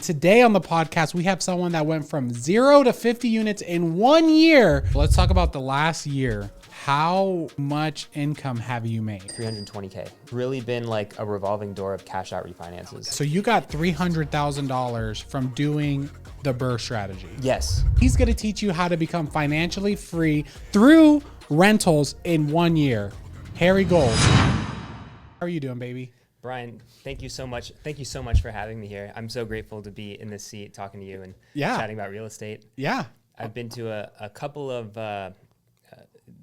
Today on the podcast, we have someone that went from 0 to 50 units in 1 year. Let's talk about the last year. How much income have you made? $320K. Really been like a revolving door of cash out refinances. So you got $300,000 from doing the BRRRR strategy. Yes. He's going to teach you how to become financially free through rentals in 1 year. Harry Gold. How are you doing, baby? Brian, thank you so much. Thank you so much for having me here. I'm so grateful to be in this seat talking to you and chatting about real estate. Yeah. I've been to a couple of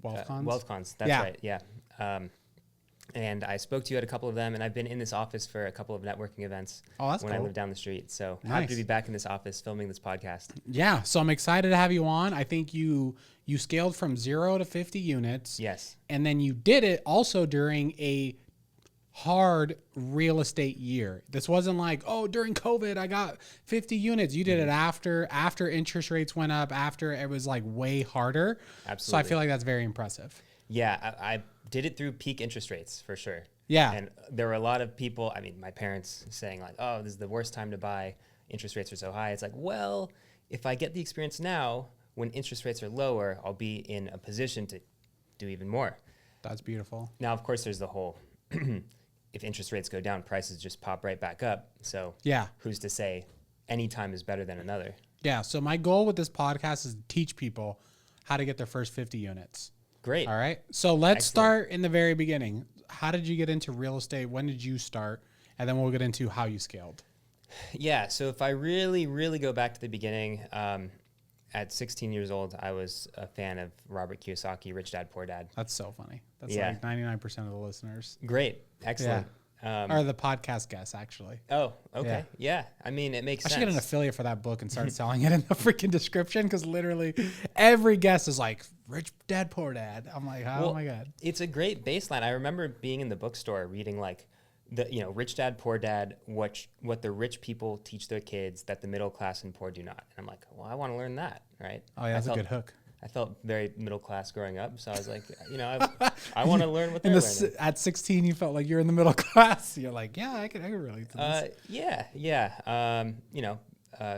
wealth cons. That's right. Yeah. And I spoke to you at a couple of them, and I've been in this office for a couple of networking events when I live down the street. So nice. Happy to be back in this office filming this podcast. Yeah. So I'm excited to have you on. I think you scaled from 0 to 50 units. Yes. And then you did it also during a hard real estate year. This wasn't like, oh, during COVID, I got 50 units. You did it after interest rates went up, after it was like way harder. Absolutely. So I feel like that's very impressive. Yeah, I did it through peak interest rates for sure. Yeah. And there were a lot of people, I mean, my parents saying like, oh, this is the worst time to buy. Interest rates are so high. It's like, well, if I get the experience now, when interest rates are lower, I'll be in a position to do even more. That's beautiful. Now, of course, there's the whole, if interest rates go down, prices just pop right back up. So yeah, who's to say any time is better than another? Yeah. So my goal with this podcast is to teach people how to get their first 50 units. Great. All right. So let's start in the very beginning. How did you get into real estate? When did you start? And then we'll get into how you scaled. Yeah. So if I really, really go back to the beginning, at 16 years old, I was a fan of Robert Kiyosaki, Rich Dad, Poor Dad. That's so funny. That's like 99% of the listeners. Great. Excellent. Yeah. Or the podcast guests, actually. Oh, okay. Yeah. I mean, it makes sense. I should get an affiliate for that book and start selling it in the freaking description, because literally every guest is like, Rich Dad, Poor Dad. I'm like, oh my God. It's a great baseline. I remember being in the bookstore reading like, Rich Dad, Poor Dad, what the rich people teach their kids that the middle class and poor do not. And I'm like, well, I want to learn that, right? Oh, yeah, that's a good hook. I felt very middle class growing up, so I was like, I want to learn what they're learning. At 16, you felt like you're in the middle class. You're like, yeah, I can relate to this. Yeah.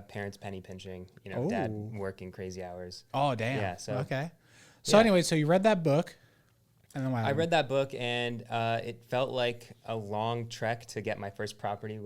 Parents penny pinching, dad working crazy hours. Oh, damn. Yeah. So okay. So anyway, so you read that book. And then I read that book, and it felt like a long trek to get my first property.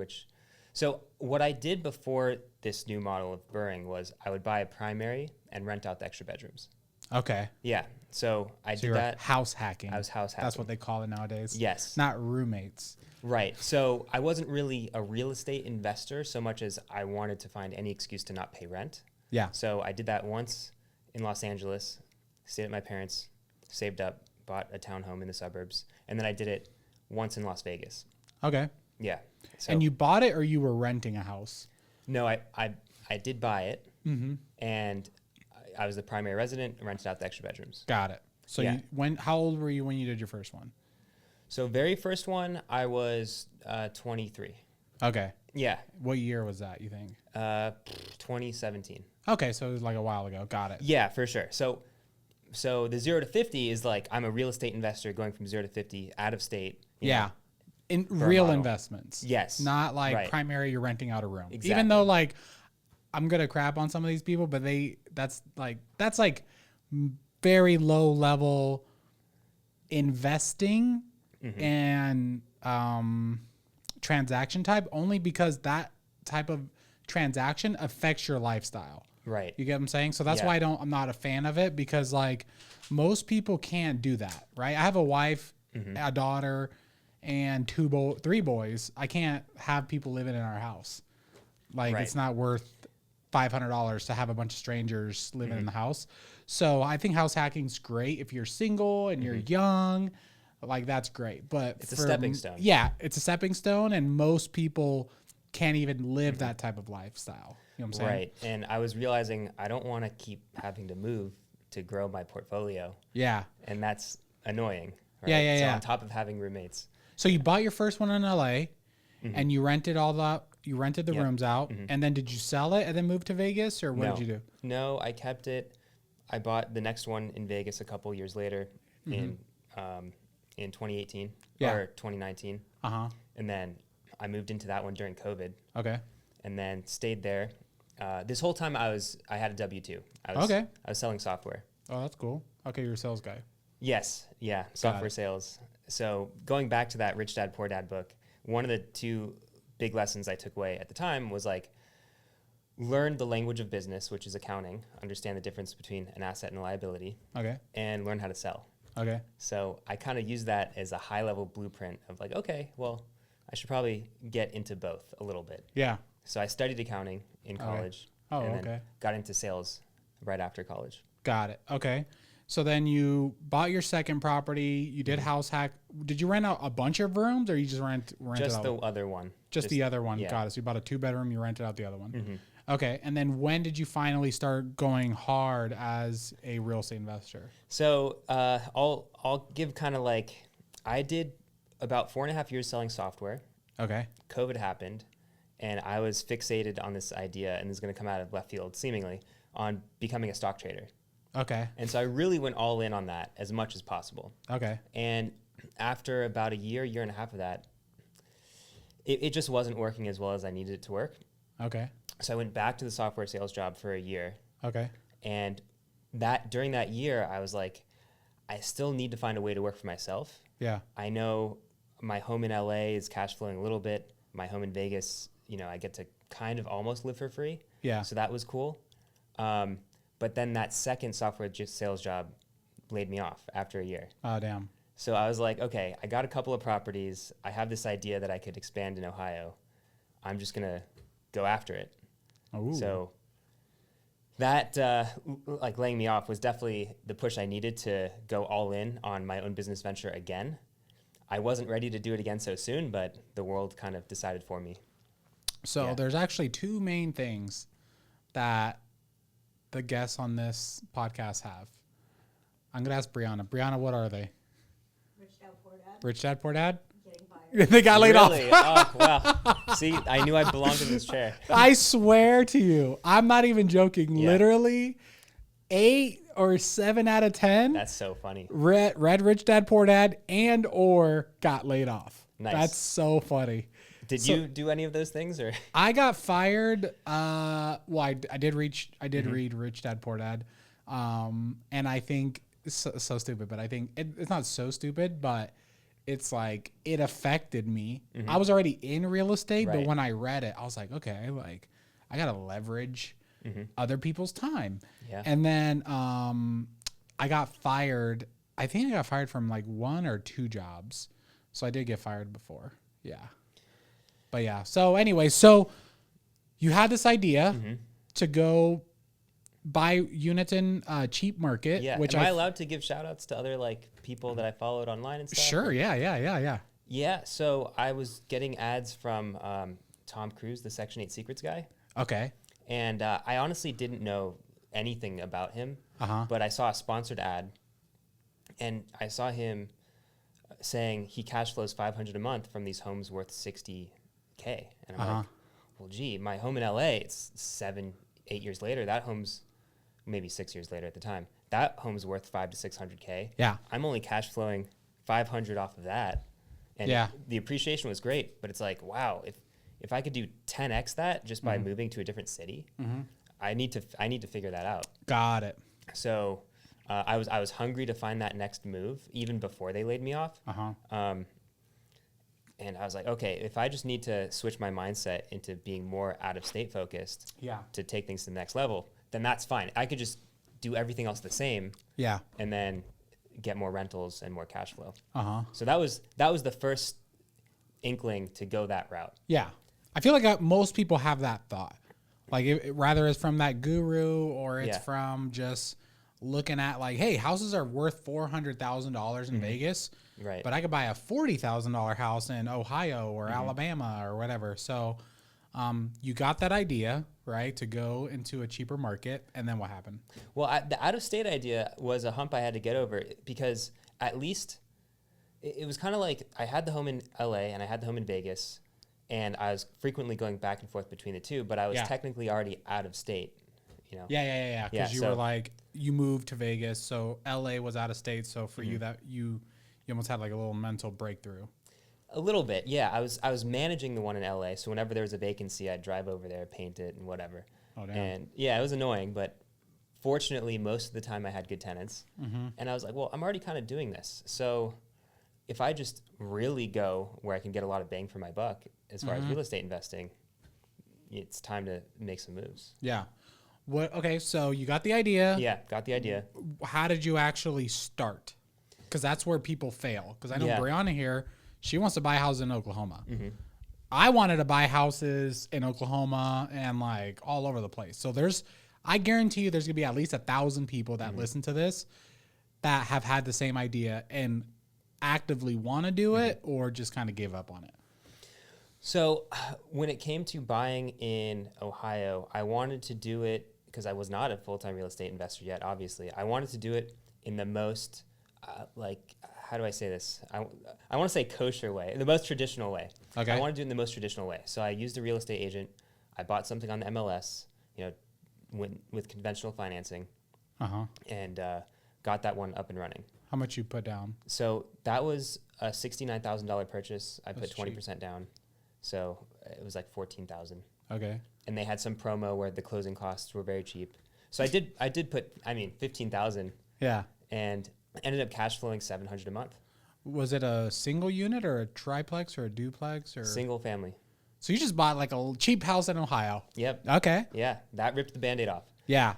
So what I did before this new model of BRRRRing was I would buy a primary and rent out the extra bedrooms. Okay. Yeah. So I did that. House hacking. I was house hacking. That's what they call it nowadays. Yes. Not roommates. Right. So I wasn't really a real estate investor so much as I wanted to find any excuse to not pay rent. Yeah. So I did that once in Los Angeles, stayed at my parents', saved up, bought a townhome in the suburbs, and then I did it once in Las Vegas. Okay. Yeah. So, and you bought it, or you were renting a house? No, I did buy it, and I was the primary resident and rented out the extra bedrooms. Got it. So how old were you when you did your first one? So very first one, I was 23. Okay. Yeah. What year was that, you think? 2017. Okay, so it was like a while ago. Got it. Yeah, for sure. So the 0 to 50 is like I'm a real estate investor going from 0 to 50 out of state. Yeah. In real investments. Yes. Not like primary, you're renting out a room. Exactly. Even though like I'm going to crap on some of these people, but that's like very low level investing and transaction type, only because that type of transaction affects your lifestyle. Right. You get what I'm saying? So that's why I'm not a fan of it, because like most people can't do that, right? I have a wife, a daughter, and three boys. I can't have people living in our house. Like it's not worth $500 to have a bunch of strangers living in the house. So I think house hacking's great if you're single and you're young. Like that's great, but it's a stepping stone. Yeah, it's a stepping stone, and most people can't even live that type of lifestyle. You know what I'm saying? Right. And I was realizing I don't want to keep having to move to grow my portfolio. Yeah. And that's annoying. Right? Yeah. So on top of having roommates. So you bought your first one in LA and you rented the rooms out, and then did you sell it and then move to Vegas, or what did you do? No, I kept it. I bought the next one in Vegas a couple years later in 2018 or 2019. And then I moved into that one during COVID. Okay. and then stayed there. This whole time I had a W-2. I was selling software. Oh, that's cool. Okay, you're a sales guy. Yes. Yeah. Software sales. So going back to that Rich Dad, Poor Dad book, one of the two big lessons I took away at the time was like, learn the language of business, which is accounting, understand the difference between an asset and a liability, and learn how to sell. Okay. So I kind of use that as a high level blueprint of like, okay, well, I should probably get into both a little bit. Yeah. So I studied accounting in college and then got into sales right after college. Got it. Okay. So then you bought your second property, you did house hack. Did you rent out a bunch of rooms or you just rented just out? The other one. Just the other one. Yeah. Got it. So you bought a 2-bedroom, you rented out the other one. Mm-hmm. Okay. And then when did you finally start going hard as a real estate investor? So I'll give kind of like, I did about 4.5 years selling software. Okay. COVID happened and I was fixated on this idea, and this is going to come out of left field seemingly, on becoming a stock trader. Okay. And so I really went all in on that as much as possible. Okay. And after about a year and a half of that, it just wasn't working as well as I needed it to work. Okay. So I went back to the software sales job for a year. Okay. And during that year, I was like, I still need to find a way to work for myself. Yeah. I know my home in LA is cash flowing a little bit. My home in Vegas, I get to kind of almost live for free. Yeah. So that was cool. But then that second software sales job laid me off after a year. Oh, damn. So I was like, okay, I got a couple of properties. I have this idea that I could expand in Ohio. I'm just going to go after it. Ooh. So that, like laying me off was definitely the push I needed to go all in on my own business venture again. I wasn't ready to do it again so soon, but the world kind of decided for me. So there's actually two main things that the guests on this podcast have. I'm going to ask Brianna. Brianna, what are they? Rich Dad, Poor Dad. Rich Dad, Poor Dad? Getting fired. They got laid off. Oh, wow. See, I knew I belonged in this chair. I swear to you, I'm not even joking. Yeah. Literally 8 or 7 out of 10. That's so funny. Read Rich Dad, Poor Dad and or got laid off. Nice. That's so funny. Did you do any of those things, or? I got fired. Well, I did read Rich Dad, Poor Dad. And I think it's so stupid, but I think it's not so stupid, but it's like, it affected me. Mm-hmm. I was already in real estate, Right. but when I read it, I was like, okay, like I got to leverage other people's time. Yeah. And then, I got fired. I think I got fired from like 1 or 2 jobs. So I did get fired before. Yeah. But yeah. So anyway, so you had this idea to go buy units in cheap market. Yeah. Which Am I allowed to give shout outs to other like people that I followed online and stuff? Sure. Yeah. Yeah. So I was getting ads from Tom Cruise, the Section 8 Secrets guy. Okay. And I honestly didn't know anything about him, but I saw a sponsored ad and I saw him saying he cash flows $500 a month from these homes worth $60K. And I'm like, well, gee, my home in LA, it's 7-8 years later. That home's maybe 6 years later at the time. That home's worth $500 to $600K. Yeah. I'm only cash flowing $500 off of that. And the appreciation was great, but it's like, wow, if I could do 10x that just by moving to a different city, I need to figure that out. Got it. So I was hungry to find that next move even before they laid me off. And I was like, okay, if I just need to switch my mindset into being more out of state focused to take things to the next level, then that's fine. I could just do everything else the same. Yeah. And then get more rentals and more cash flow. So that was the first inkling to go that route. Yeah. I feel like most people have that thought. Like rather it's from that guru or it's from just looking at like, hey, houses are worth $400,000 in Vegas. Right. But I could buy a $40,000 house in Ohio or Alabama or whatever. So you got that idea, right, to go into a cheaper market. And then what happened? Well, the out-of-state idea was a hump I had to get over because at least it was kind of like I had the home in LA and I had the home in Vegas. And I was frequently going back and forth between the two, but I was technically already out of state, you know? Yeah. Because you were like, you moved to Vegas, so LA was out of state. So for you, that you almost had like a little mental breakthrough. A little bit, yeah. I was managing the one in LA, so whenever there was a vacancy, I'd drive over there, paint it, and whatever. Oh, damn. And yeah, it was annoying, but fortunately, most of the time I had good tenants. Mm-hmm. And I was like, well, I'm already kind of doing this. So if I just really go where I can get a lot of bang for my buck as far as real estate investing, it's time to make some moves. Yeah. Okay, so you got the idea. Yeah, got the idea. How did you actually start? Because that's where people fail. Because I know Yeah. Brianna here, she wants to buy houses in Oklahoma. Mm-hmm. I wanted to buy houses in Oklahoma and like all over the place. So I guarantee you there's gonna be at least 1,000 people that listen to this that have had the same idea and actively want to do it or just kind of gave up on it. So when it came to buying in Ohio, I wanted to do it because I was not a full-time real estate investor yet, obviously. I wanted to do it in the most, how do I say this? I want to say kosher way, the most traditional way. Okay. I want to do it in the most traditional way. So I used a real estate agent. I bought something on the MLS, with conventional financing, and got that one up and running. How much you put down? So that was a $69,000 purchase. I That's put 20% down. So it was like 14,000. Okay. And they had some promo where the closing costs were very cheap. So I did put 15,000 Yeah. and ended up cash flowing 700 a month. Was it a single unit or a triplex or a duplex or Single family. So you just bought like a cheap house in Ohio. Yep. Okay. Yeah. That ripped the Band-Aid off. Yeah.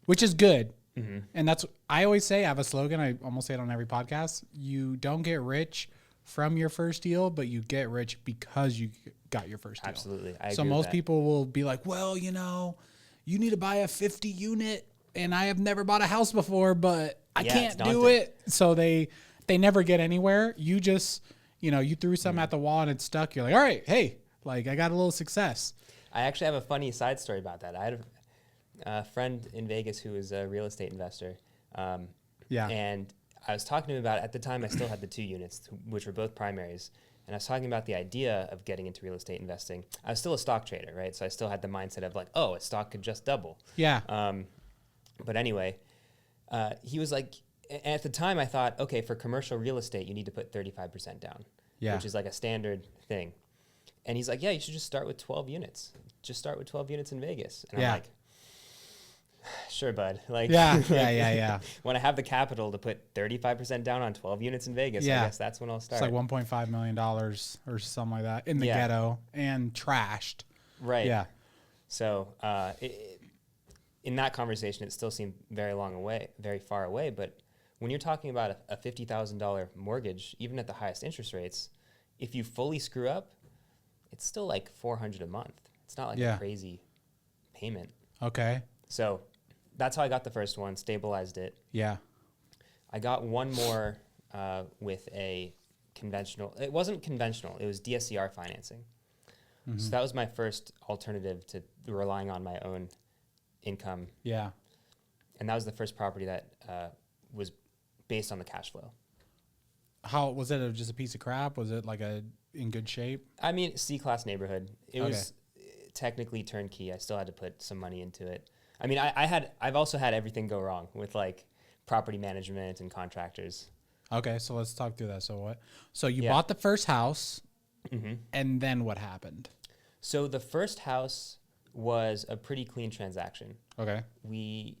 Which is good. Mm-hmm. And that's, I always say, I have a slogan. I almost say it on every podcast. You don't get rich from your first deal, but you get rich because you got your first deal. Absolutely. I So agree with most that. people will be like, well, you need to buy a 50 unit and I have never bought a house before, but I Yeah, can't it's do daunting. it. So they never get anywhere. You just, you threw something at the wall and it stuck. You're like, all right, hey, like I got a little success. I actually have a funny side story about that. I had a friend in Vegas who was a real estate investor. Yeah. And I was talking to him about it. At the time, I still had the 2 units, which were both primaries. And I was talking about the idea of getting into real estate investing. I was still a stock trader, right? So I still had the mindset of like, oh, a stock could just double. Yeah. But anyway, he was like, at the time I thought, okay, for commercial real estate, you need to put 35% down, Yeah. which is like a standard thing. And he's like, yeah, you should just start with 12 units. Just start with 12 units in Vegas. And Yeah. I'm like, sure, bud. Like, Yeah. when I have the capital to put 35% down on 12 units in Vegas, Yeah. I guess that's when I'll start. It's like $1.5 million or something like that in the Yeah. ghetto and trashed. Right. Yeah. So in that conversation, it still seemed very far away. But when you're talking about a $50,000 mortgage, even at the highest interest rates, if you fully screw up, it's still like $400 a month. It's not like Yeah. a crazy payment. Okay. So that's how I got the first one, stabilized it. Yeah. I got one more with a conventional. It wasn't conventional. It was DSCR financing. So that was my first alternative to relying on my own income. Yeah. And that was the first property that was based on the cash flow. How was it? Just a piece of crap? Was it like in good shape? I mean, C-class neighborhood. It Okay. was technically turnkey. I still had to put some money into it. I mean, I've also had everything go wrong with like property management and contractors. Okay, so let's talk through that. So you Yeah. bought the first house, Mm-hmm. and then what happened? So the first house was a pretty clean transaction. Okay. We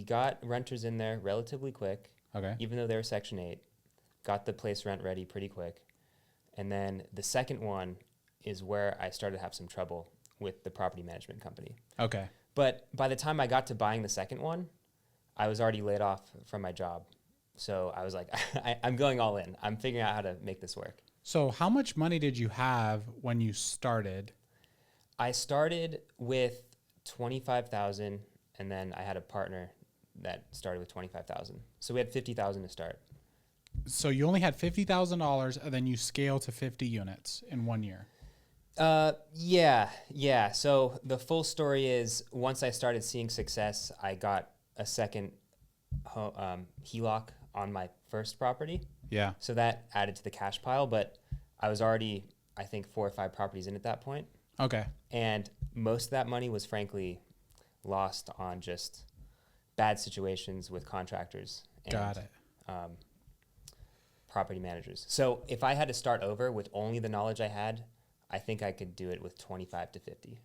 got renters in there relatively quick, Okay. even though they were Section 8. Got the place rent ready pretty quick. And then the second one is where I started to have some trouble with the property management company. Okay. But by the time I got to buying the second one, I was already laid off from my job. So I was like, I'm going all in. I'm figuring out how to make this work. So how much money did you have when you started? I started with 25,000, and then I had a partner that started with 25,000. So we had 50,000 to start. So you only had $50,000, and then you scaled to 50 units in 1 year. Yeah. So the full story is once I started seeing success, I got a second HELOC on my first property. Yeah. So that added to the cash pile, but I was already, I think, 4 or 5 properties in at that point. Okay. And most of that money was frankly lost on just bad situations with contractors. And, Got it. property managers. So if I had to start over with only the knowledge I had, I think I could do it with 25 to 50.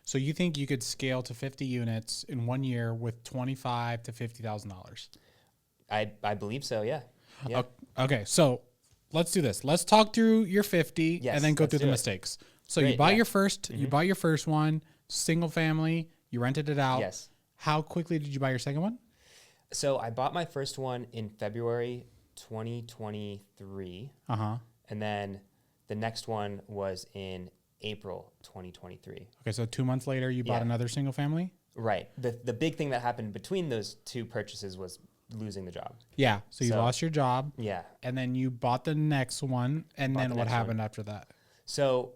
So you think you could scale to 50 units in 1 year with $25,000 to $50,000? I believe so. Yeah. Yeah. Okay, so let's do this. Let's talk through your 50 Yes, and then go let's through the do it. mistakes. So Great, you bought yeah. your first, you bought your first one, single family, you rented it out. Yes. How quickly did you buy your second one? So I bought my first one in February 2023. Uh-huh. And then the next one was in April 2023. Okay, so 2 months later you bought Yeah. another single family? Right. The big thing that happened between those two purchases was losing the job. Yeah, so you So- lost your job Yeah. and then you bought the next one and Bought then the what next happened after that? So,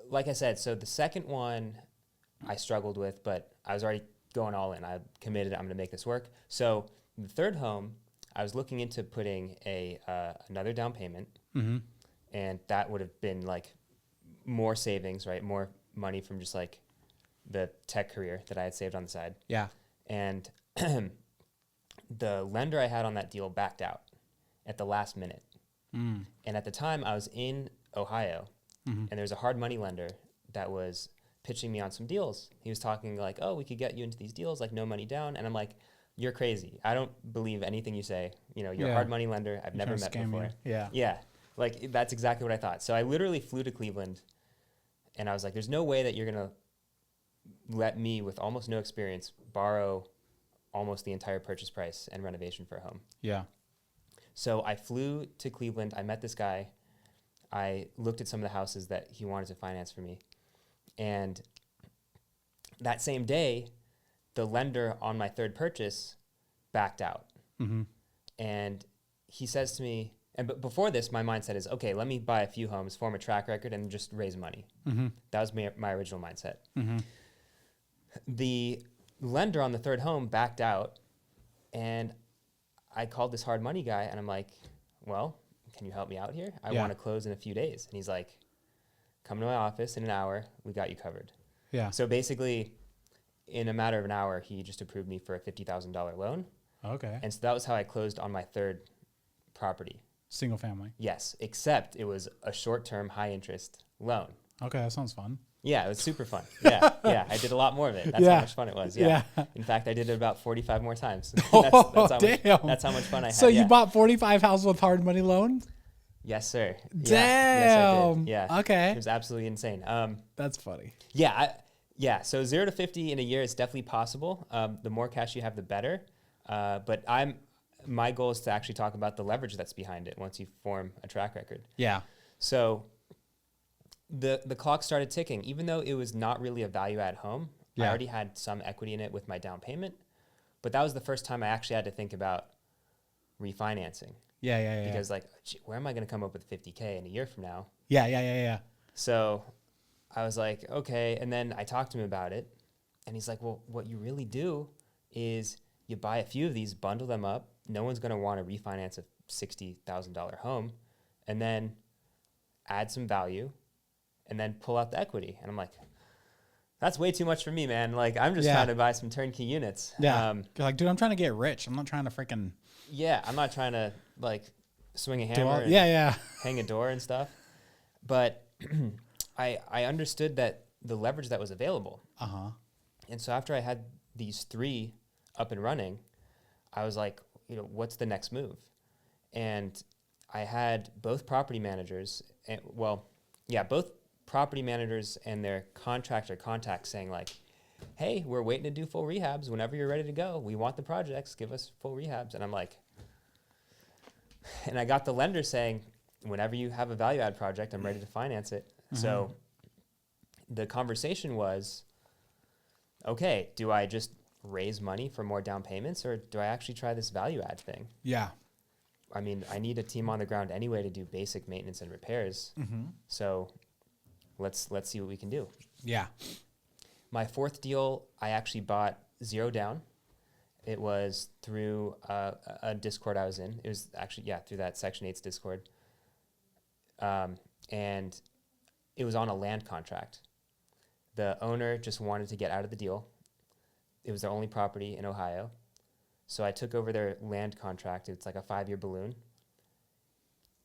like I said, so the second one I struggled with, but I was already going all in. I committed, I'm going to make this work. So the third home, I was looking into putting another down payment, Mhm. and that would have been like more savings, right? More money from just like the tech career that I had saved on the side. Yeah. And the lender I had on that deal backed out at the last minute. Mm. And at the time, I was in Ohio, and there was a hard money lender that was pitching me on some deals. He was talking like, "Oh, we could get you into these deals, like no money down." And I'm like, "You're crazy. I don't believe anything you say. You know, you're a Yeah. hard money lender. I've never Trying to met scam before." you. Yeah. Yeah, like that's exactly what I thought. So I literally flew to Cleveland, and I was like, "There's no way that you're gonna let me, with almost no experience, borrow almost the entire purchase price and renovation for a home." Yeah. So I flew to Cleveland. I met this guy. I looked at some of the houses that he wanted to finance for me. And that same day, the lender on my third purchase backed out. Mhm. And he says to me, before this, my mindset is, okay, let me buy a few homes, form a track record, and just raise money. Mhm. That was my original mindset. Mhm. The lender on the third home backed out, and I called this hard money guy, and I'm like, well, can you help me out here? I Yeah. want to close in a few days. And he's like, come to my office in an hour. We got you covered. Yeah. So basically, in a matter of an hour, he just approved me for a $50,000 loan. Okay. And so that was how I closed on my third property. Single family. Yes, except it was a short-term, high-interest loan. Okay, that sounds fun. Yeah, it was super fun. Yeah, yeah. I did a lot more of it. That's Yeah. how much fun it was. Yeah. Yeah. In fact, I did it about 45 more times. Damn. That's how much fun I had. So you yeah. bought 45 houses with hard money loans? Yes, sir. Damn. Yeah. Yes, I did. Yeah. Okay. It was absolutely insane. That's funny. Yeah. So 0 to 50 in a year is definitely possible. The more cash you have, the better. But my goal is to actually talk about the leverage that's behind it once you form a track record. Yeah. So the clock started ticking. Even though it was not really a value add home, I Yeah. already had some equity in it with my down payment. But that was the first time I actually had to think about refinancing. Yeah. Because like, gee, where am I going to come up with 50K in a year from now? Yeah. So I was like, okay. And then I talked to him about it. And he's like, well, what you really do is you buy a few of these, bundle them up. No one's going to want to refinance a $60,000 home. And then add some value and then pull out the equity. And I'm like, that's way too much for me, man. Like, I'm just Yeah. trying to buy some turnkey units. Yeah. You're like, dude, I'm trying to get rich. I'm not trying to freaking Yeah, I'm not trying to like swing a do hammer all. and Yeah. hang a door and stuff. But I understood that the leverage that was available. Uh-huh. And so after I had these 3 up and running, I was like, what's the next move? And I had both property managers, both property managers and their contractor contacts saying like, hey, we're waiting to do full rehabs. Whenever you're ready to go, we want the projects, give us full rehabs. And I'm like, and I got the lender saying, whenever you have a value add project, I'm ready to finance it. So the conversation was, okay, do I just raise money for more down payments, or do I actually try this value add thing? Yeah. I mean, I need a team on the ground anyway to do basic maintenance and repairs. So let's see what we can do. Yeah. My fourth deal, I actually bought 0 down. It was through a Discord I was in. It was actually, through that Section 8's Discord. And it was on a land contract. The owner just wanted to get out of the deal. It was their only property in Ohio. So I took over their land contract. It's like a 5-year balloon.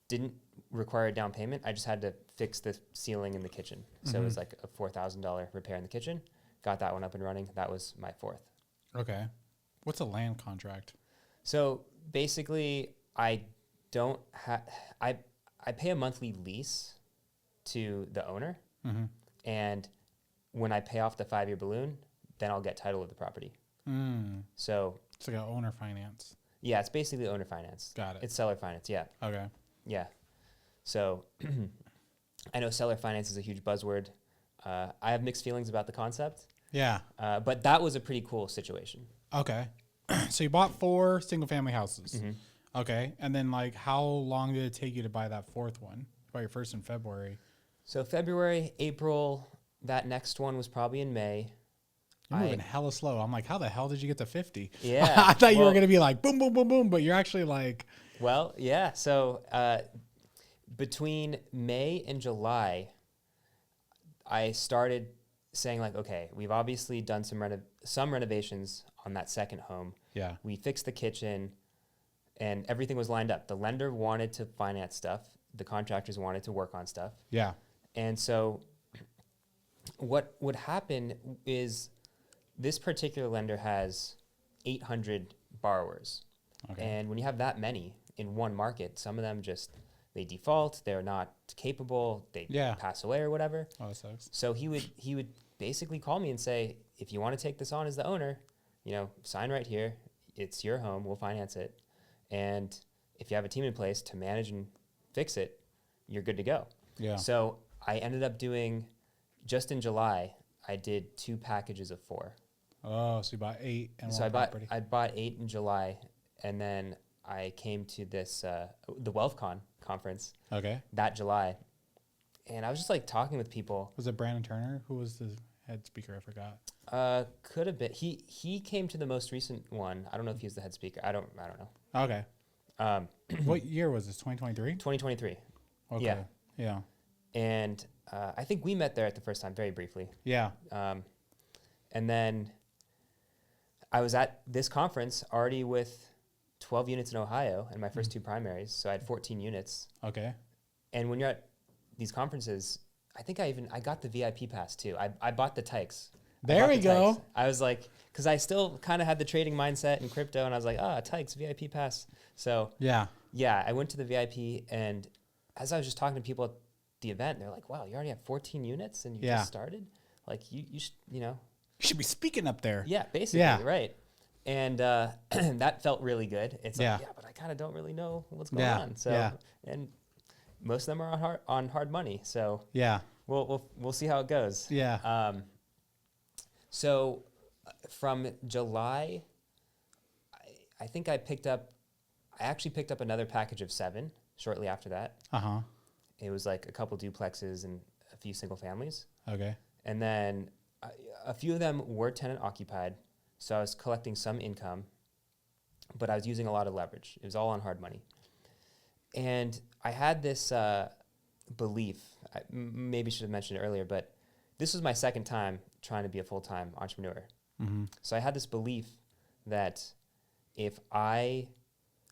didn't require a down payment. I just had to fix the ceiling in the kitchen. So it was like a $4,000 repair in the kitchen. Got that one up and running. That was my fourth. Okay. What's a land contract? So basically, I don't have, I pay a monthly lease to the owner. And when I pay off the 5-year balloon, then I'll get title of the property. So it's like an owner finance. yeah, it's basically owner finance. Got it. It's seller finance. Yeah. Okay. Yeah. So I know seller finance is a huge buzzword. I have mixed feelings about the concept. Yeah. But that was a pretty cool situation. Okay. So you bought 4 single family houses. Okay. And then like how long did it take you to buy that 4th one? You bought your first in February. So February, April, that next one was probably in May. You're moving hella slow. I'm like, how the hell did you get to 50? Yeah. I thought you were going to be like boom, boom, boom, boom, but you're actually like. Well, yeah. So between May and July, I started saying like, okay, we've obviously done some renovations on that second home. Yeah. We fixed the kitchen and everything was lined up. The lender wanted to finance stuff. The contractors wanted to work on stuff. Yeah. And so what would happen is this particular lender has 800 borrowers. Okay. And when you have that many in one market, some of them just, they default, they're not capable, they pass away or whatever. Oh, that sucks. So he would basically call me and say, if you want to take this on as the owner, sign right here. It's your home. We'll finance it. And if you have a team in place to manage and fix it, you're good to go. Yeah. So I ended up doing, just in July, I did 2 packages of 4. Oh, so you bought 8 and So one property. I bought 8 in July, and then I came to this the WealthCon conference. Okay. That July, and I was just like talking with people. Was it Brandon Turner? Who was the head speaker? I forgot. Could have been he came to the most recent one. I don't know if he was the head speaker. I don't know. Okay. What year was this? 2023. 2023. Okay. Yeah. Yeah. And I think we met there at the first time very briefly. Yeah. And then I was at this conference already with 12 units in Ohio and my first 2 primaries. So I had 14 units. Okay. And when you're at these conferences, I think I got the VIP pass too. I bought the Tykes. There we go. I was like, because I still kind of had the trading mindset in crypto, and I was like, Tykes, VIP pass. So yeah, I went to the VIP, and as I was just talking to people at the event, they're like, wow, you already have 14 units and you just started? Like, you should, You should be speaking up there. Yeah, basically, right. And that felt really good. It's like, but I kind of don't really know what's going on. So, and most of them are on hard money. So we'll see how it goes. Yeah. So from July, I think I actually picked up another package of 7 shortly after that. Uh-huh. It was like a couple duplexes and a few single families. Okay. And then a few of them were tenant occupied. So I was collecting some income, but I was using a lot of leverage. It was all on hard money. And I had this belief, I maybe should have mentioned it earlier, but this was my second time trying to be a full-time entrepreneur. Mm-hmm. So I had this belief that if I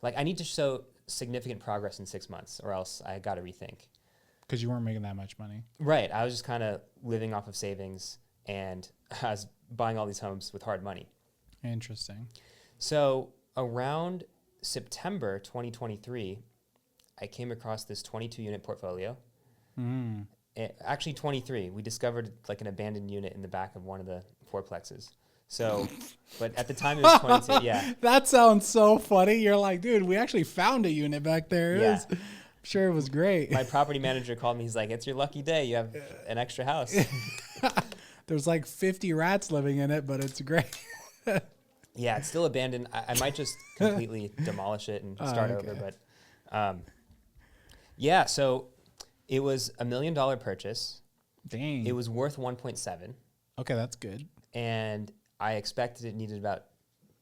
need to show significant progress in 6 months or else I got to rethink. Because you weren't making that much money. Right. I was just kind of living off of savings and I was buying all these homes with hard money. Interesting. So around September 2023, I came across this 22-unit portfolio. Mm. Actually, 23. We discovered like an abandoned unit in the back of one of the fourplexes. So, but at the time it was 22. Yeah. That sounds so funny. You're like, dude, we actually found a unit back there. I'm sure it was great. My property manager called me. He's like, it's your lucky day. You have an extra house. There's like 50 rats living in it, but it's great. Yeah, it's still abandoned. I might just completely demolish it and start over. But so it was $1 million purchase. Dang. It was worth 1.7. Okay, that's good. And I expected it needed about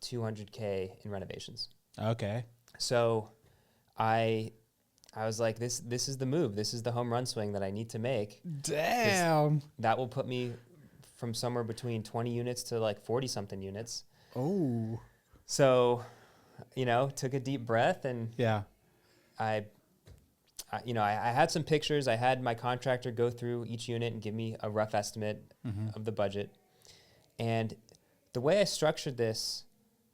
$200K in renovations. Okay. So I was like, this is the move. This is the home run swing that I need to make. Damn. That will put me from somewhere between 20 units to like 40 something units. Oh. So, took a deep breath and I I had some pictures. I had my contractor go through each unit and give me a rough estimate of the budget. And the way I structured this,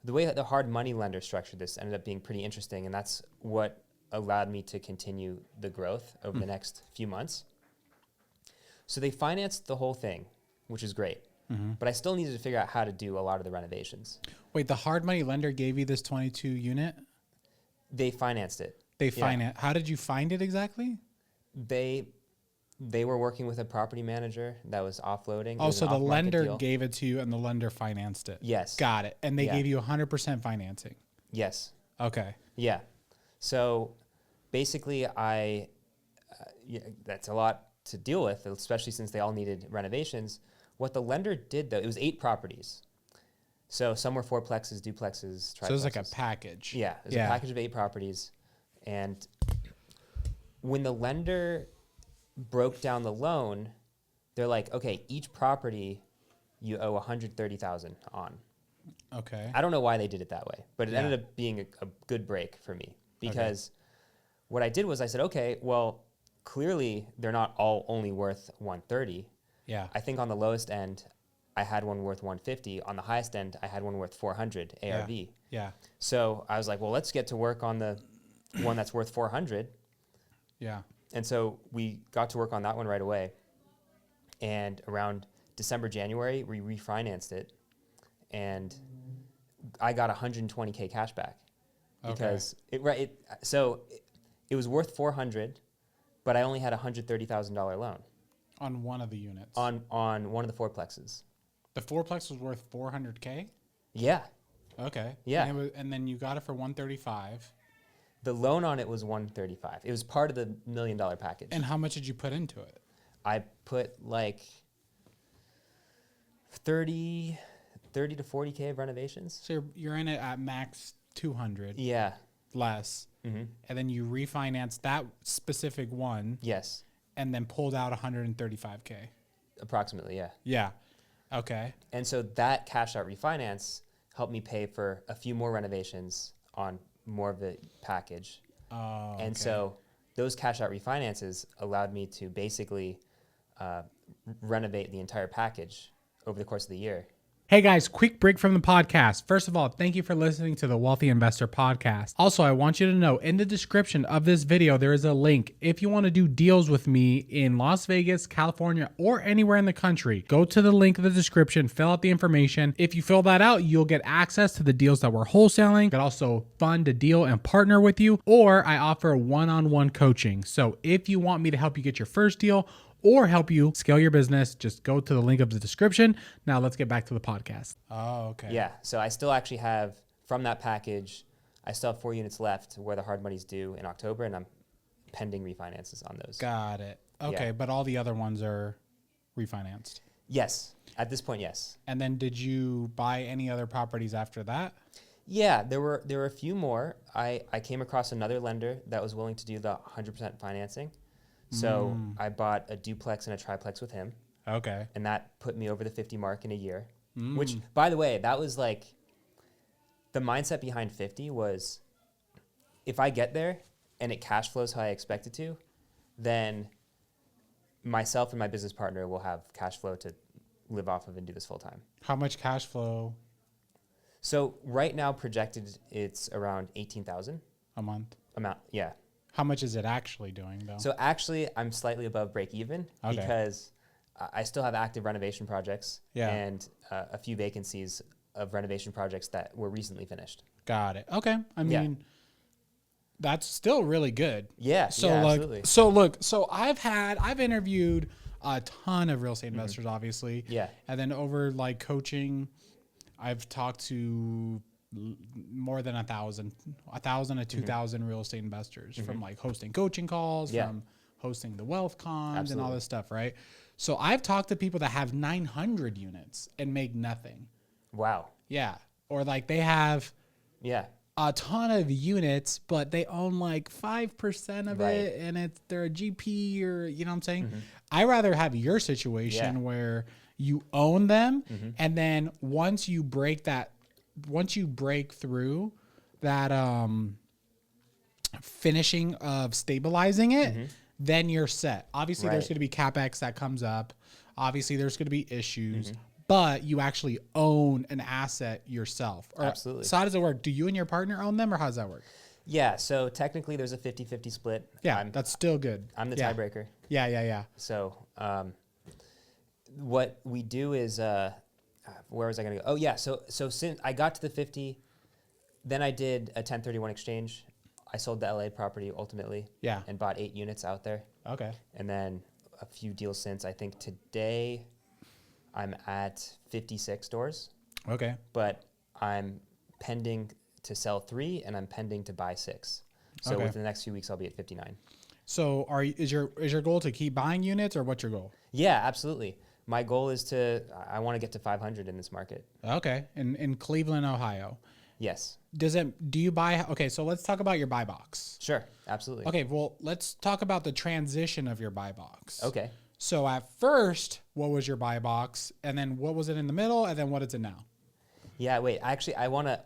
the way that the hard money lender structured this ended up being pretty interesting. And that's what allowed me to continue the growth over the next few months. So they financed the whole thing, which is great. But I still needed to figure out how to do a lot of the renovations. Wait, the hard money lender gave you this 22 unit? They financed it. They finance. How did you find it exactly? They were working with a property manager that was offloading. It Oh, was so an the off-market lender deal. gave it to you and the lender financed it. Yes. Got it. And they Yeah. gave you 100% financing. Yes. Okay. Yeah. So basically, that's a lot to deal with, especially since they all needed renovations. What the lender did, though, it was 8 properties. So some were fourplexes, duplexes, triplexes. So it was like a package. Yeah, it was a package of 8 properties. And when the lender broke down the loan, they're like, okay, each property you owe $130,000 on. Okay. I don't know why they did it that way, but it ended up being a good break for me because what I did was I said, okay, well, clearly they're not all only worth 130. Yeah. I think on the lowest end, I had one worth 150. On the highest end, I had one worth 400 ARV. Yeah. So I was like, well, let's get to work on the one that's worth 400. Yeah. And so we got to work on that one right away. And around December, January, we refinanced it. And I got 120K cash back because it was worth 400, but I only had a $130,000 loan On one of the units. on one of the fourplexes. The fourplex was worth 400K? Yeah. Okay. Yeah. And then you got it for 135. The loan on it was 135. It was part of the $1 million package. And how much did you put into it? I put like 30 to 40K of renovations. So you're in it at max 200 Yeah. less. Mm-hmm. And then you refinance that specific one Yes. and then pulled out 135K. Approximately, yeah. Yeah. Okay. And so that cash out refinance helped me pay for a few more renovations on more of the package. Oh, And so those cash out refinances allowed me to basically renovate the entire package over the course of the year. Hey guys, quick break from the podcast. First of all, thank you for listening to the Wealthy Investor Podcast. Also, I want you to know in the description of this video, there is a link. If you want to do deals with me in Las Vegas, California, or anywhere in the country, go to the link in the description, fill out the information. If you fill that out, you'll get access to the deals that we're wholesaling. You can also fund a deal and partner with you, or I offer one-on-one coaching. So if you want me to help you get your first deal, or help you scale your business, just go to the link of the description. Now let's get back to the podcast. Oh, okay. Yeah. So I still actually have, from that package, I still have 4 units left where the hard money's due in October, and I'm pending refinances on those. Got it. Okay, Yeah. but all the other ones are refinanced. Yes. At this point, yes. And then did you buy any other properties after that? Yeah, there were a few more. I came across another lender that was willing to do the 100% financing. So I bought a duplex and a triplex with him, Okay. and that put me over the 50 mark in a year. Which, by the way, that was like the mindset behind 50 was if I get there and it cash flows how I expect it to, then myself and my business partner will have cash flow to live off of and do this full time. How much cash flow So right now projected it's around 18,000 a month? amount. Yeah. How much is it actually doing though? So actually, I'm slightly above break even Okay. because I still have active renovation projects Yeah. and a few vacancies of renovation projects that were recently finished. Got it. Okay. I Yeah. mean, that's still really good. Yeah, So yeah, like, absolutely. so I've interviewed a ton of real estate investors, obviously. Yeah. And then over like coaching, I've talked to more than 1,000 to 2,000 real estate investors from like hosting coaching calls, Yeah. from hosting the wealth cons and all Absolutely. this stuff. Right. So I've talked to people that have 900 units and make nothing. Wow. Yeah. Or like they have Yeah. a ton of units, but they own like 5% of Right. it, and they're a GP, or you know what I'm saying. I rather have your situation Yeah. where you own them, and then once you break through that, finishing of stabilizing it, then you're set. Obviously, there's Right. going to be CapEx that comes up. Obviously, there's going to be issues, but you actually own an asset yourself. Or, Absolutely. So how does it work? Do you and your partner own them, or how does that work? Yeah, so technically there's a 50-50 split. Yeah, that's still good. I'm the yeah. tiebreaker. Yeah. So what we do is, where was I going to go? Oh, yeah. So since I got to the 50, then I did a 1031 exchange. I sold the LA property ultimately. Yeah. And bought 8 units out there. Okay. And then a few deals since. I think today I'm at 56 doors, Okay. but I'm pending to sell 3 and I'm pending to buy 6. So Okay. within the next few weeks, I'll be at 59. So is your goal to keep buying units, or what's your goal? Yeah, absolutely. My goal is I want to get to 500 in this market. Okay. In Cleveland, Ohio. Yes. Do you buy? Okay. So let's talk about your buy box. Sure. Absolutely. Okay. Well, let's talk about the transition of your buy box. Okay. So at first, what was your buy box? And then what was it in the middle? And then what is it now? Yeah, wait. Actually,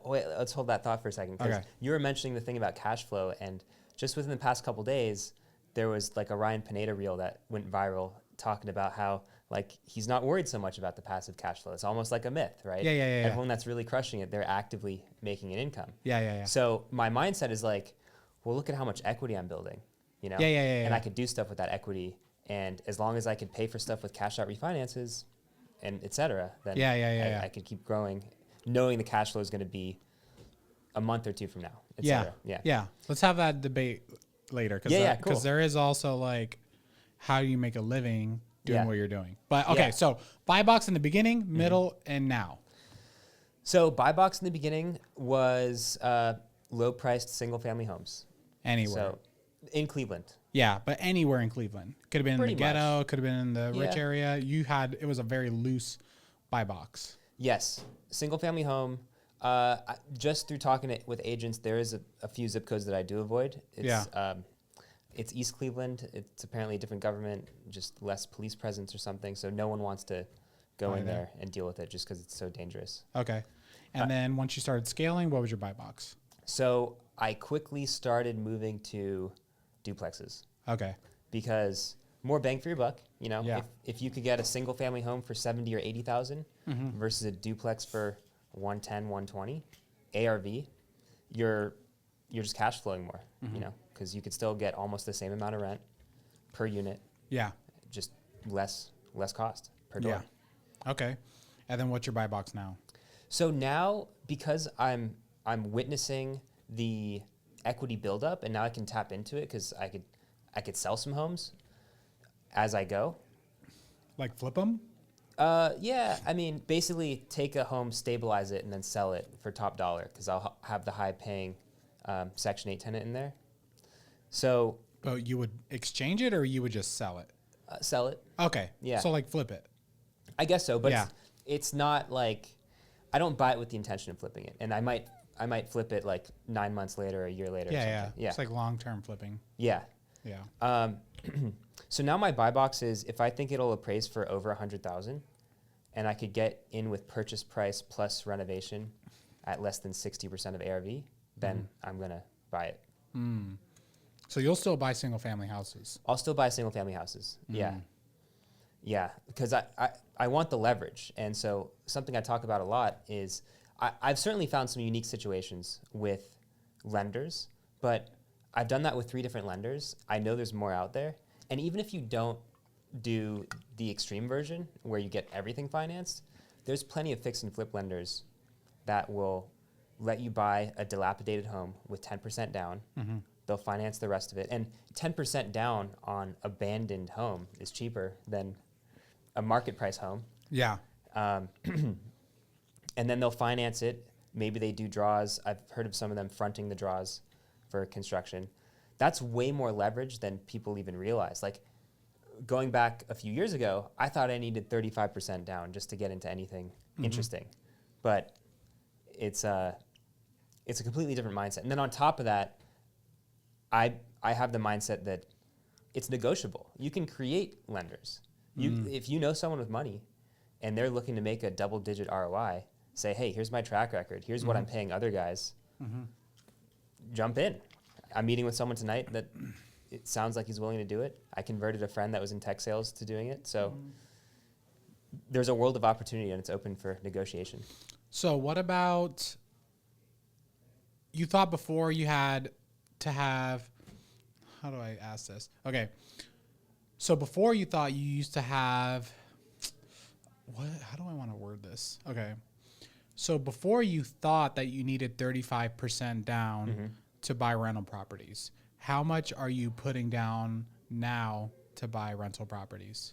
let's hold that thought for a second. Because Okay. you were mentioning the thing about cash flow. And just within the past couple days, there was like a Ryan Pineda reel that went viral talking about how like he's not worried so much about the passive cash flow. It's almost like a myth, right? Yeah. Everyone that's really crushing it, they're actively making an income. Yeah. So my mindset is like, well, look at how much equity I'm building, you know? Yeah. And I could do stuff with that equity. And as long as I could pay for stuff with cash out refinances and et cetera, then Yeah. I could keep growing, knowing the cash flow is going to be a month or two from now, et Yeah. cetera. Yeah. Let's have that debate later. Cause Cool. there is also like, how do you make a living doing Yeah. what you're doing? But okay. Yeah. So buy box in the beginning, middle, and now. So buy box in the beginning was low priced single family homes. Anywhere. So in Cleveland. Yeah, but anywhere in Cleveland. Could have been in Pretty the ghetto, could have been in the rich Yeah. area. It was a very loose buy box. Yes, single family home. Just through talking with agents, there is a few zip codes that I do avoid. It's East Cleveland. It's apparently a different government, just less police presence or something. So no one wants to go in there and deal with it just because it's so dangerous. Okay. And then once you started scaling, what was your buy box? So I quickly started moving to duplexes Okay. because more bang for your buck. You know, Yeah. if you could get a single family home for 70 or 80,000 versus a duplex for 110, 120 ARV, you're just cash flowing more. You know, because you could still get almost the same amount of rent per unit, Yeah. just less cost per door. Yeah. Okay. And then what's your buy box now? So now, because I'm witnessing the equity buildup, and now I can tap into it because I could sell some homes as I go. Like flip them? Yeah, I mean, basically take a home, stabilize it, and then sell it for top dollar because I'll have the high paying Section 8 tenant in there. So But you would exchange it, or you would just sell it? sell it. Okay. Yeah. So like flip it. I guess so, but Yeah. it's not like I don't buy it with the intention of flipping it, and I might flip it like 9 months later, a year later. or Yeah. something. It's like long-term flipping. Yeah. Yeah. So now my buy box is if I think it'll appraise for over 100,000, and I could get in with purchase price plus renovation at less than 60% of ARV, then I'm gonna buy it. So you'll still buy single-family houses? I'll still buy single family houses. Yeah, because I want the leverage, and so something I talk about a lot is I've certainly found some unique situations with lenders, but I've done that with 3 different lenders. I know there's more out there. And even if you don't do the extreme version where you get everything financed, there's plenty of fix and flip lenders that will let you buy a dilapidated home with 10% down. They'll finance the rest of it. And 10% down on abandoned home is cheaper than a market price home. Yeah. And then they'll finance it. Maybe they do draws. I've heard of some of them fronting the draws for construction. That's way more leverage than people even realize. Like going back a few years ago, I thought I needed 35% down just to get into anything interesting. But it's a completely different mindset. And then on top of that, I have the mindset that it's negotiable. You can create lenders. If you know someone with money and they're looking to make a double-digit ROI, say, hey, here's my track record. Here's what I'm paying other guys. Jump in. I'm meeting with someone tonight that it sounds like he's willing to do it. I converted a friend that was in tech sales to doing it. So there's a world of opportunity, and it's open for negotiation. So what about, you thought before you had to have, how do I ask this? Okay. So before you thought you used to have, how do I want to word this? Okay. So before you thought that you needed 35% down to buy rental properties, how much are you putting down now to buy rental properties?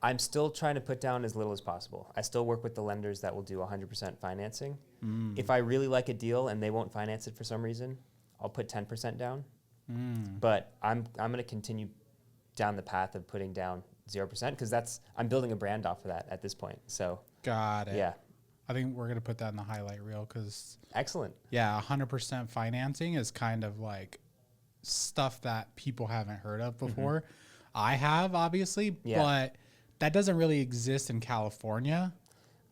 I'm still trying to put down as little as possible. I still work with the lenders that will do 100% financing. If I really like a deal and they won't finance it for some reason, I'll put 10% down. But I'm going to continue down the path of putting down 0% because I'm building a brand off of that at this point. So got it. Yeah. I think we're going to put that in the highlight reel because Excellent. yeah, 100% financing is kind of like stuff that people haven't heard of before. I have, obviously, but that doesn't really exist in California.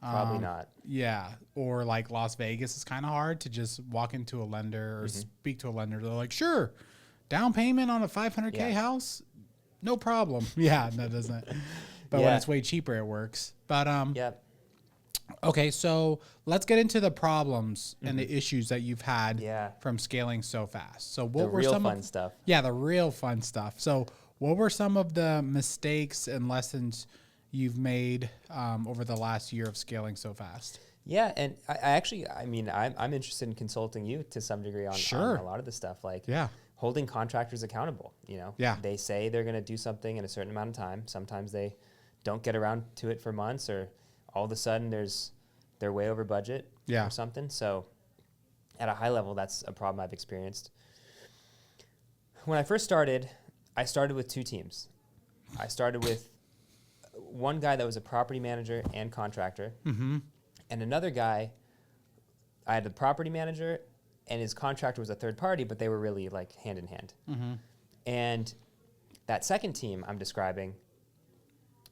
Probably not. Yeah. Or like Las Vegas is kind of hard to just walk into a lender or speak to a lender. They're like, sure, down payment on a 500K house, no problem. Yeah, that doesn't. But when it's way cheaper, it works. But okay, so let's get into the problems and the issues that you've had from scaling so fast. So what The were real some fun stuff. Yeah, the real fun stuff. So what were some of the mistakes and lessons you've made over the last year of scaling so fast? Yeah, and I'm interested in consulting you to some degree on a lot of the stuff, like holding contractors accountable. You know, they say they're going to do something in a certain amount of time. Sometimes they don't get around to it for months, or all of a sudden they're way over budget or something. So at a high level, that's a problem I've experienced. When I first started, I started with two teams. I started with one guy that was a property manager and contractor, and another guy, I had the property manager, and his contractor was a third party, but they were really like hand in hand. And that second team I'm describing,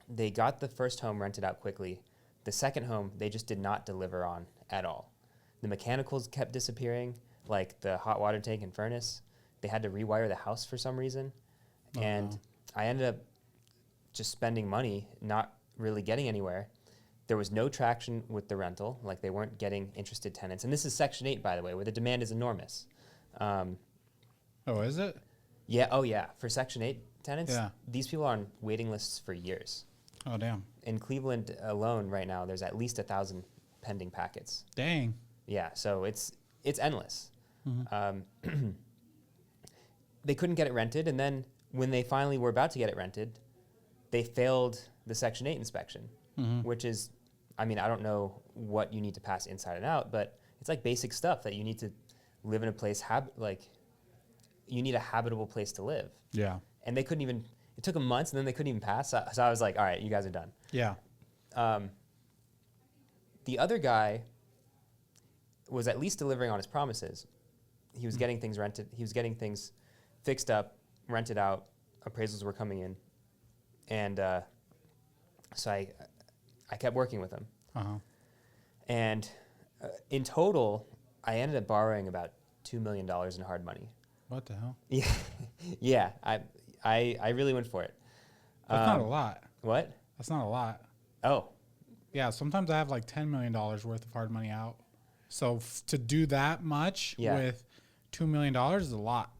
they got the first home rented out quickly. The second home, they just did not deliver on at all. The mechanicals kept disappearing, like the hot water tank and furnace. They had to rewire the house for some reason. And I ended up just spending money, not really getting anywhere. There was no traction with the rental, like they weren't getting interested tenants. And this is Section 8, by the way, where the demand is enormous. Oh, is it? Yeah, for Section 8 tenants, these people are on waiting lists for years. Oh, damn. In Cleveland alone right now, there's at least 1,000 pending packets. Dang. Yeah, so it's endless. They couldn't get it rented, and then when they finally were about to get it rented, they failed the Section 8 inspection, which is, I don't know what you need to pass inside and out, but it's like basic stuff that you need to live in a place, you need a habitable place to live. Yeah. And they couldn't even, it took them months, and then they couldn't even pass. So I was like, all right, you guys are done. Yeah. The other guy was at least delivering on his promises. He was getting things rented. He was getting things fixed up, rented out. Appraisals were coming in. And so I kept working with him. And in total, I ended up borrowing about $2 million in hard money. What the hell? Yeah. I really went for it. That's not a lot. What? That's not a lot. Oh. Yeah, sometimes I have like $10 million worth of hard money out. So to do that much with $2 million is a lot.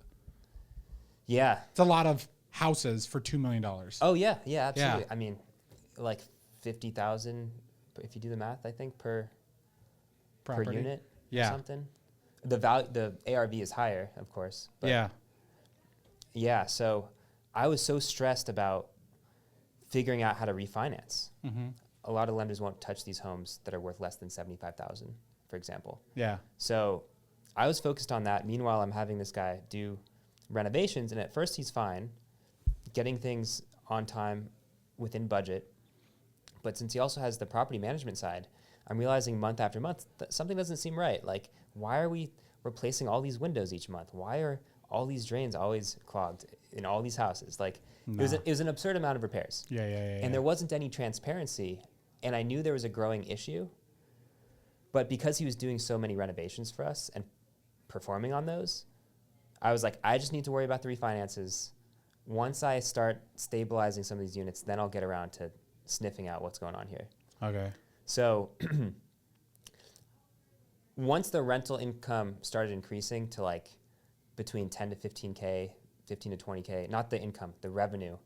Yeah. It's a lot of houses for $2 million. Oh, yeah. Yeah, absolutely. Yeah. Like 50,000, if you do the math, I think, per unit or something. The ARV is higher, of course. But yeah, so I was so stressed about figuring out how to refinance. A lot of lenders won't touch these homes that are worth less than $75,000, for example. Yeah. So I was focused on that. Meanwhile, I'm having this guy do renovations, and at first he's fine, getting things on time within budget. But since he also has the property management side, I'm realizing month after month that something doesn't seem right. Like, why are we replacing all these windows each month? Why are all these drains always clogged in all these houses? Like, it was an absurd amount of repairs. And there wasn't any transparency, and I knew there was a growing issue. But because he was doing so many renovations for us and performing on those, I was like, I just need to worry about the refinances. Once I start stabilizing some of these units, then I'll get around to sniffing out what's going on here. Okay. So once the rental income started increasing to like between 10 to 15K, 15 to 20K, not the income, the revenue,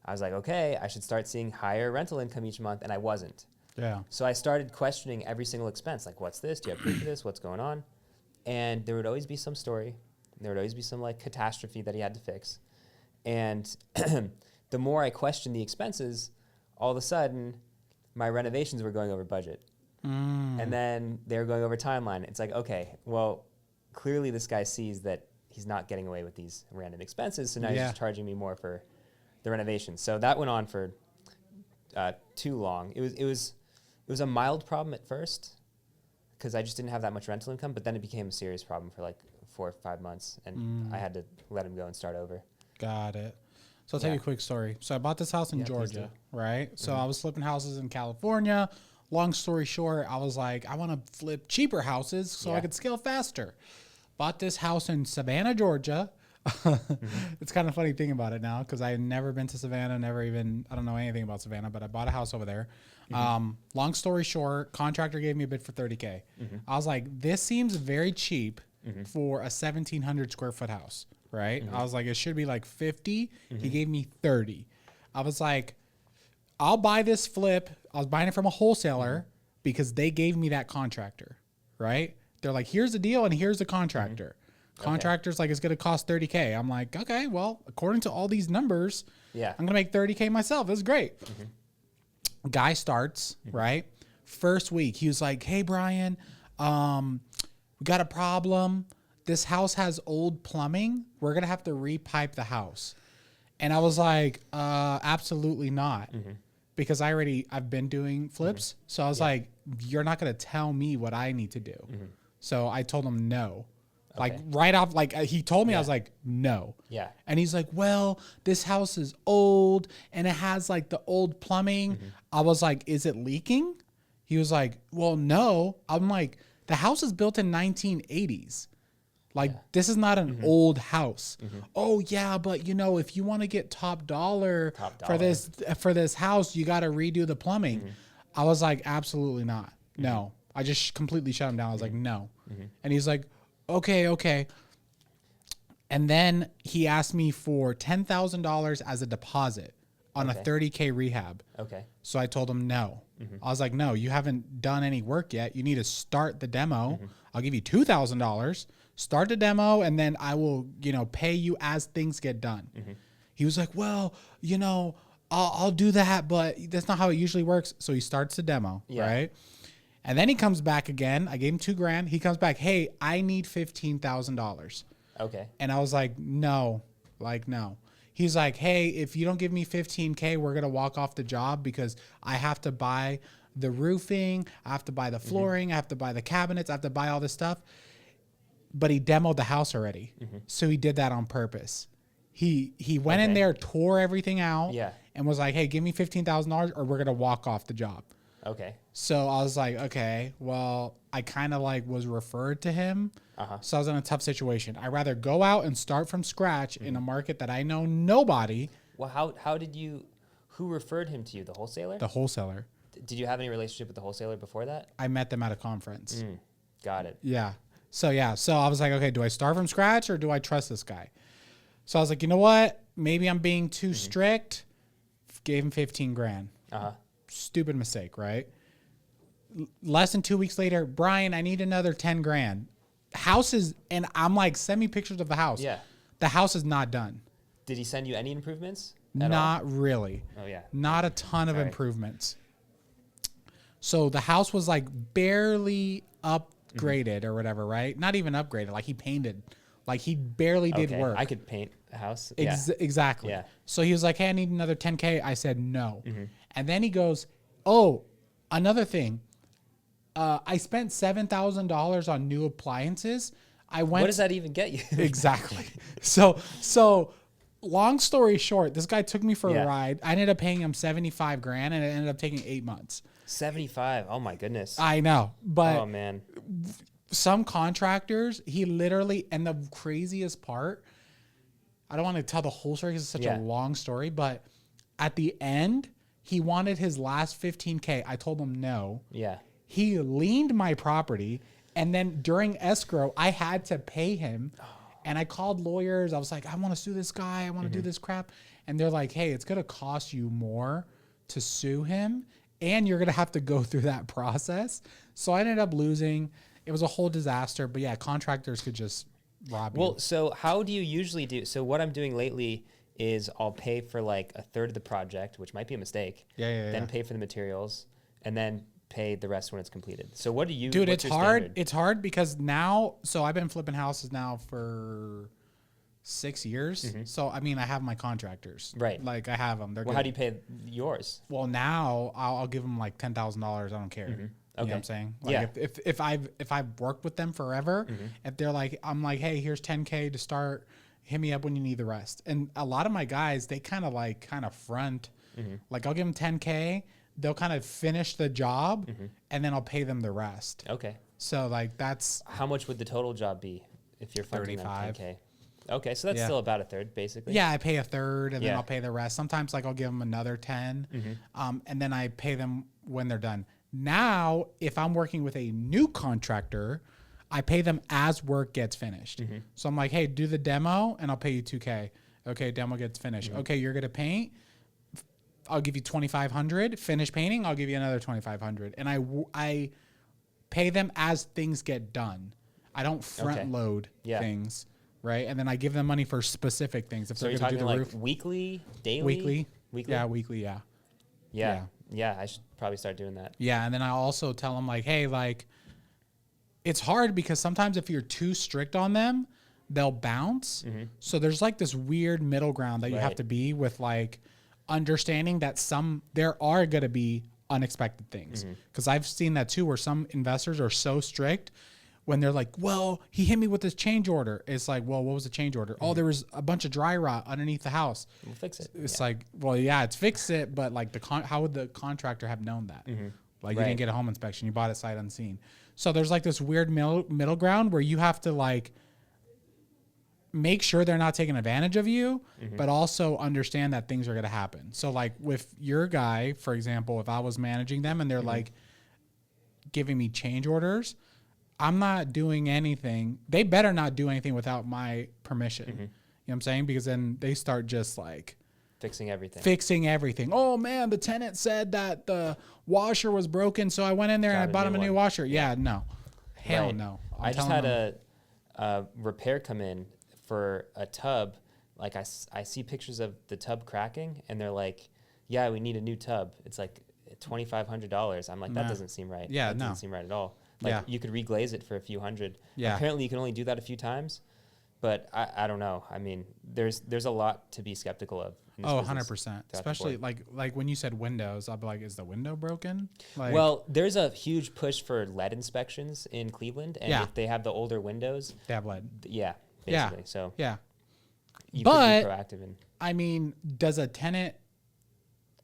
I was like, okay, I should start seeing higher rental income each month, and I wasn't. Yeah. So I started questioning every single expense, like, what's this? Do you have proof of this? What's going on? And there would always be some story. There would always be some like catastrophe that he had to fix. And the more I questioned the expenses, all of a sudden, my renovations were going over budget. And then they were going over timeline. It's like, okay, well, clearly this guy sees that he's not getting away with these random expenses, so now he's just charging me more for the renovations. So that went on for too long. It was a mild problem at first because I just didn't have that much rental income, but then it became a serious problem for like 4 or 5 months, and I had to let him go and start over. Got it. So I'll tell you a quick story. So I bought this house in Georgia, right? So I was flipping houses in California. Long story short, I was like, I want to flip cheaper houses so I could scale faster. Bought this house in Savannah, Georgia. It's kind of funny thinking about it now because I had never been to Savannah, I don't know anything about Savannah, but I bought a house over there. Long story short, contractor gave me a bid for $30K. I was like, this seems very cheap for a 1,700 square foot house, right? I was like, it should be like 50. He gave me 30. I was like, I'll buy this flip. I was buying it from a wholesaler because they gave me that contractor, right? They're like, here's the deal and here's the contractor. Contractor's like, it's going to cost $30K. I'm like, okay, well, according to all these numbers, I'm going to make $30K myself. This is great. Guy starts, right? First week, he was like, hey, Brian, we got a problem. This house has old plumbing. We're going to have to repipe the house. And I was like, absolutely not. Because I've been doing flips. So I was like, you're not going to tell me what I need to do. So I told him no. Like right off, like he told me, I was like, no. Yeah. And he's like, well, this house is old and it has like the old plumbing. I was like, is it leaking? He was like, well, no. I'm like, the house is built in 1980s. Like this is not an old house. Oh yeah, but you know, if you want to get top dollar for this house, you got to redo the plumbing. I was like, absolutely not. No. I just completely shut him down. I was like, no. And he's like, okay. And then he asked me for $10,000 as a deposit on a $30K rehab. Okay. So I told him no. I was like, no, you haven't done any work yet. You need to start the demo. I'll give you $2,000. Start the demo, and then I will, pay you as things get done. He was like, well, I'll do that, but that's not how it usually works. So he starts the demo, right? And then he comes back again. I gave him $2,000. He comes back, hey, I need $15,000. Okay. And I was like, no. He's like, hey, if you don't give me $15K, we're going to walk off the job because I have to buy the roofing. I have to buy the flooring. I have to buy the cabinets. I have to buy all this stuff. But he demoed the house already. So he did that on purpose. He went in there, tore everything out, and was like, hey, give me $15,000 or we're going to walk off the job. Okay. So I was like, okay, well, I kind of was referred to him. So I was in a tough situation. I'd rather go out and start from scratch in a market that I know nobody. Well, who referred him to you? The wholesaler? The wholesaler. Did you have any relationship with the wholesaler before that? I met them at a conference. Got it. Yeah. So I was like, okay, do I start from scratch or do I trust this guy? So I was like, you know what? Maybe I'm being too strict. Gave him $15,000. Stupid mistake, right? Less than 2 weeks later, Brian, I need another $10,000. House is, and I'm like, send me pictures of the house. Yeah. The house is not done. Did he send you any improvements? Not really. Oh yeah. Not a ton of improvements. So the house was barely upgraded or whatever, right? Not even upgraded. He painted. He barely did work. I could paint a house. Exactly. Yeah. So he was like, hey, I need another $10K. I said no. And then he goes, oh, another thing. I spent $7,000 on new appliances. What does that even get you? Exactly. So long story short, this guy took me for a ride. I ended up paying him $75,000 and it ended up taking 8 months. 75. Oh my goodness. I know. But oh man. some contractors, he literally, and the craziest part, I don't want to tell the whole story because it's such a long story, but at the end, he wanted his last $15K. I told him no. Yeah. He liened my property, and then during escrow, I had to pay him. And I called lawyers. I was like, I want to sue this guy. I want to do this crap. And they're like, hey, it's going to cost you more to sue him, and you're going to have to go through that process. So I ended up losing. It was a whole disaster. But yeah, contractors could just rob you. Well, so how do you usually do? So what I'm doing lately is I'll pay for like a third of the project, which might be a mistake. Then pay for the materials, and then pay the rest when it's completed. So what do you? Dude, it's hard. Standard? It's hard because now. So I've been flipping houses now for 6 years. So I mean, I have my contractors. Right. Like I have them. They're well, good. how do you pay yours? Well, now I'll give them like $10,000. I don't care. Okay. You know what I'm saying? Like if I've worked with them forever, if they're like, I'm like, hey, here's 10K to start. Hit me up when you need the rest. And a lot of my guys, they kind of front. Like I'll give them 10K. They'll kind of finish the job, and then I'll pay them the rest. Okay. So like that's how much would the total job be if you're funding them 10K? Okay, so that's Yeah. still about a third, basically. Yeah, I pay a third, and then I'll pay the rest. Sometimes like I'll give them another 10, and then I pay them when they're done. Now, if I'm working with a new contractor, I pay them as work gets finished. So I'm like, hey, do the demo, and I'll pay you 2K. Okay, demo gets finished. Okay, you're gonna paint. I'll give you 2,500. Finish painting, I'll give you another 2,500. And I pay them as things get done. I don't front load things, right? And then I give them money for specific things. If So they're you're gonna talking do the like roof, weekly, daily? weekly. Yeah, weekly. Yeah. Yeah, I should probably start doing that. Yeah, and then I also tell them like, hey, like, it's hard because sometimes if you're too strict on them, they'll bounce. So there's like this weird middle ground that you have to be with, like understanding that there are going to be unexpected things. Because I've seen that too, where some investors are so strict when they're like, well, he hit me with this change order. It's like, well, what was the change order? Oh, there was a bunch of dry rot underneath the house. We'll fix it. It's like, well, yeah, it's fix it, but like how would the contractor have known that? Like you didn't get a home inspection, you bought it sight unseen. So there's like this weird middle ground where you have to like make sure they're not taking advantage of you, but also understand that things are going to happen. So like with your guy, for example, if I was managing them and they're like giving me change orders, I'm not doing anything. They better not do anything without my permission. You know what I'm saying? Because then they start just like fixing everything. Oh man, the tenant said that the washer was broken, so I went in there and I bought him a new washer. Yeah, no. Hell no. I just had a repair come in for a tub. Like I see pictures of the tub cracking, and they're like, yeah, we need a new tub. It's like $2,500. I'm like, that doesn't seem right. Yeah, that doesn't seem right at all. Like you could reglaze it for a few hundred. Yeah. Apparently you can only do that a few times, but I don't know. I mean, there's a lot to be skeptical of. Oh, 100%. Especially like when you said windows, I'll be like, is the window broken? Like, well, there's a huge push for lead inspections in Cleveland, and if they have the older windows, they have lead. Yeah, basically. So yeah, you but could be proactive in. I mean, does a tenant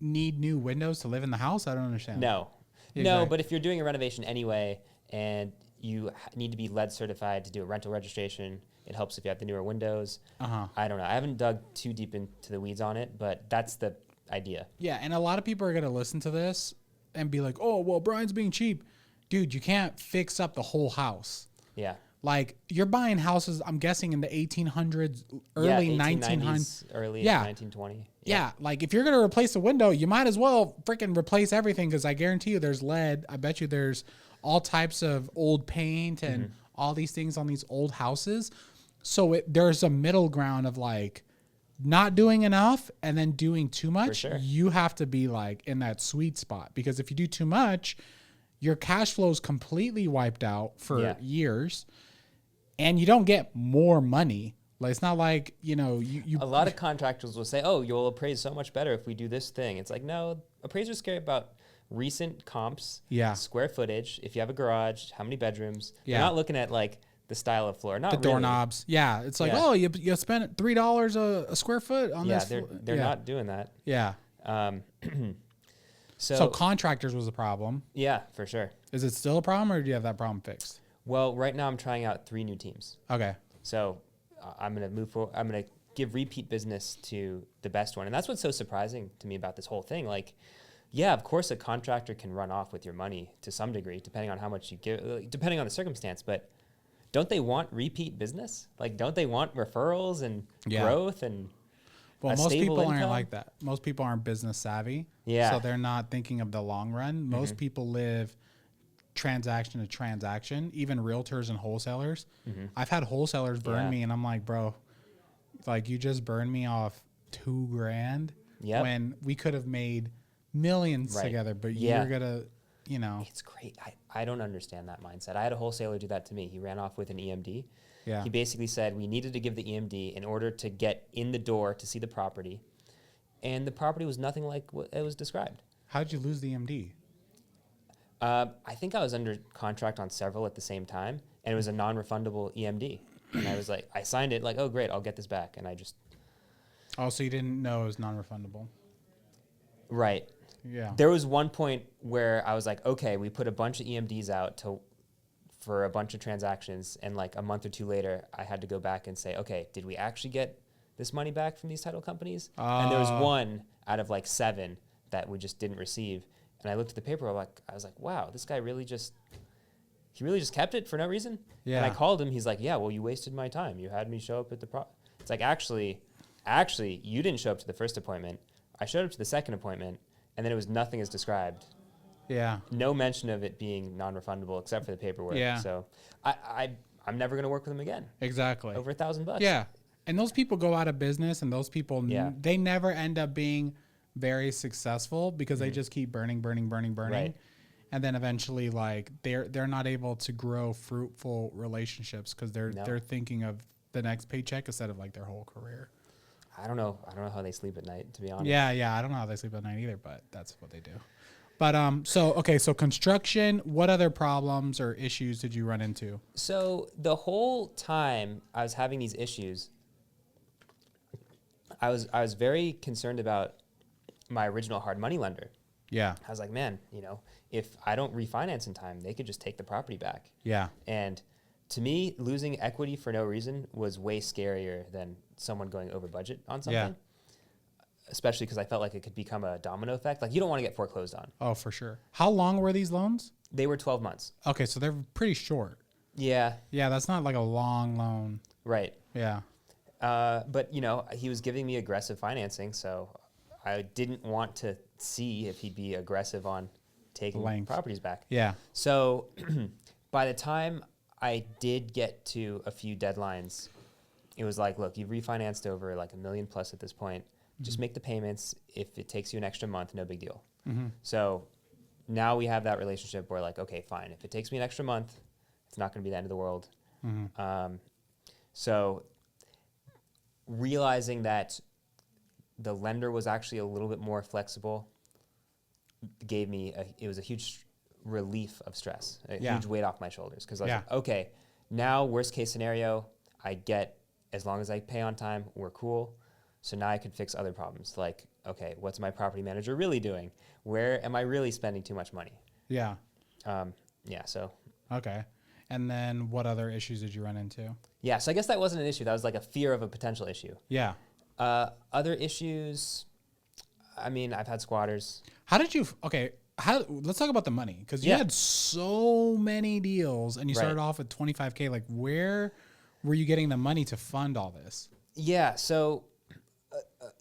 need new windows to live in the house? I don't understand. No, Exactly. no. But if you're doing a renovation anyway, and you need to be lead certified to do a rental registration, it helps if you have the newer windows. I don't know. I haven't dug too deep into the weeds on it, but that's the idea. Yeah, and a lot of people are going to listen to this and be like, oh, well, Brian's being cheap. Dude, you can't fix up the whole house. Yeah. Like, you're buying houses, I'm guessing, in the 1800s, early 1900s. Early 1920. Yeah, like, if you're going to replace a window, you might as well freaking replace everything, because I guarantee you there's lead. I bet you there's all types of old paint and all these things on these old houses. So there's a middle ground of like not doing enough and then doing too much. For sure. You have to be like in that sweet spot, because if you do too much, your cash flow is completely wiped out for years, and you don't get more money. Like, it's not like, you know, you a lot of contractors will say, oh, you'll appraise so much better if we do this thing. It's like, no, appraisers care about recent comps, square footage, if you have a garage, how many bedrooms. They're not looking at like the style of floor, not the doorknobs. Yeah, it's like, oh, you spent $3 a square foot on this. Yeah, they're not doing that. Yeah. So contractors was a problem. Yeah, for sure. Is it still a problem, or do you have that problem fixed? Well, right now I'm trying out 3 new teams. Okay. So I'm going to move forward. I'm going to give repeat business to the best one. And that's what's so surprising to me about this whole thing. Like, yeah, of course a contractor can run off with your money to some degree, depending on how much you give, depending on the circumstance. But don't they want repeat business? Like, don't they want referrals and growth and well, a most stable people income? aren't like that. Most people aren't business savvy. Yeah. So they're not thinking of the long run. Most people live transaction to transaction, even realtors and wholesalers. I've had wholesalers burn me and I'm like, bro, like you just burned me off $2,000 when we could have made millions together, but you're gonna, you know. It's great. I don't understand that mindset. I had a wholesaler do that to me. He ran off with an EMD. Yeah. He basically said we needed to give the EMD in order to get in the door to see the property. And the property was nothing like what it was described. How'd you lose the MD? I think I was under contract on several at the same time, and it was a non-refundable EMD. And I was like, I signed it like, oh, great, I'll get this back. And I just... Oh, so you didn't know it was non-refundable? Right. Yeah. There was one point where I was like, okay, we put a bunch of EMDs out for a bunch of transactions, and like a month or 2 later, I had to go back and say, okay, did we actually get this money back from these title companies? And there was one out of like 7 that we just didn't receive. And I looked at the paper, I was like, wow, this guy really just kept it for no reason? Yeah. And I called him. He's like, yeah, well, you wasted my time. You had me show up at the It's like, actually, you didn't show up to the first appointment. I showed up to the second appointment, and then it was nothing as described. Yeah. No mention of it being non-refundable except for the paperwork. Yeah. So I'm never going to work with them again. Exactly. Over $1,000. Yeah. And those people go out of business, and those people, they never end up being very successful because they just keep burning. Right. And then eventually, like, they're not able to grow fruitful relationships because they're thinking of the next paycheck instead of like their whole career. I don't know how they sleep at night, to be honest. Yeah. I don't know how they sleep at night either, but that's what they do. But so construction, what other problems or issues did you run into? So the whole time I was having these issues, I was very concerned about my original hard money lender. Yeah. I was like, man, if I don't refinance in time, they could just take the property back. Yeah. And to me, losing equity for no reason was way scarier than someone going over budget on something. Yeah. Especially because I felt like it could become a domino effect. Like, you don't want to get foreclosed on. Oh, for sure. How long were these loans? They were 12 months. Okay, so they're pretty short. Yeah. Yeah, that's not like a long loan. Right. Yeah. But, he was giving me aggressive financing, so I didn't want to see if he'd be aggressive on taking properties back. Yeah. So by the time I did get to a few deadlines, it was like, look, you've refinanced over like $1 million plus at this point. Just make the payments. If it takes you an extra month, no big deal. So now we have that relationship where like, okay, fine. If it takes me an extra month, it's not going to be the end of the world. So realizing that the lender was actually a little bit more flexible gave me it was a huge relief of stress, a huge weight off my shoulders. Because I was like, okay, now worst case scenario, I get, as long as I pay on time, we're cool. So now I could fix other problems. Like, okay, what's my property manager really doing? Where am I really spending too much money? Yeah. So. Okay. And then what other issues did you run into? Yeah, so I guess that wasn't an issue. That was like a fear of a potential issue. Yeah. Other issues, I mean, I've had squatters. How did you, let's talk about the money. Because you had so many deals and you started off with $25K. Like, where were you getting the money to fund all this? Yeah, so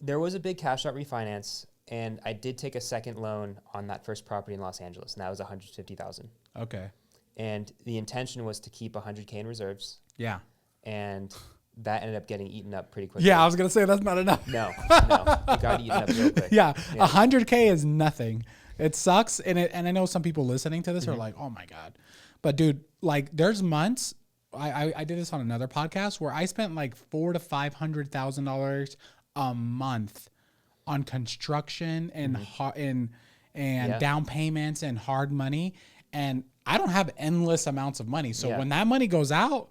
there was a big cash out refinance, and I did take a second loan on that first property in Los Angeles, and that was $150,000. Okay. And the intention was to keep $100K in reserves. Yeah. And that ended up getting eaten up pretty quickly. Yeah, I was going to say that's not enough. No, it got eaten up real quick. Yeah, 100K is nothing. It sucks, and I know some people listening to this are like, oh my God. But dude, like there's months, I did this on another podcast where I spent like $400,000 to $500,000 a month on construction and down payments and hard money, and I don't have endless amounts of money. So when that money goes out,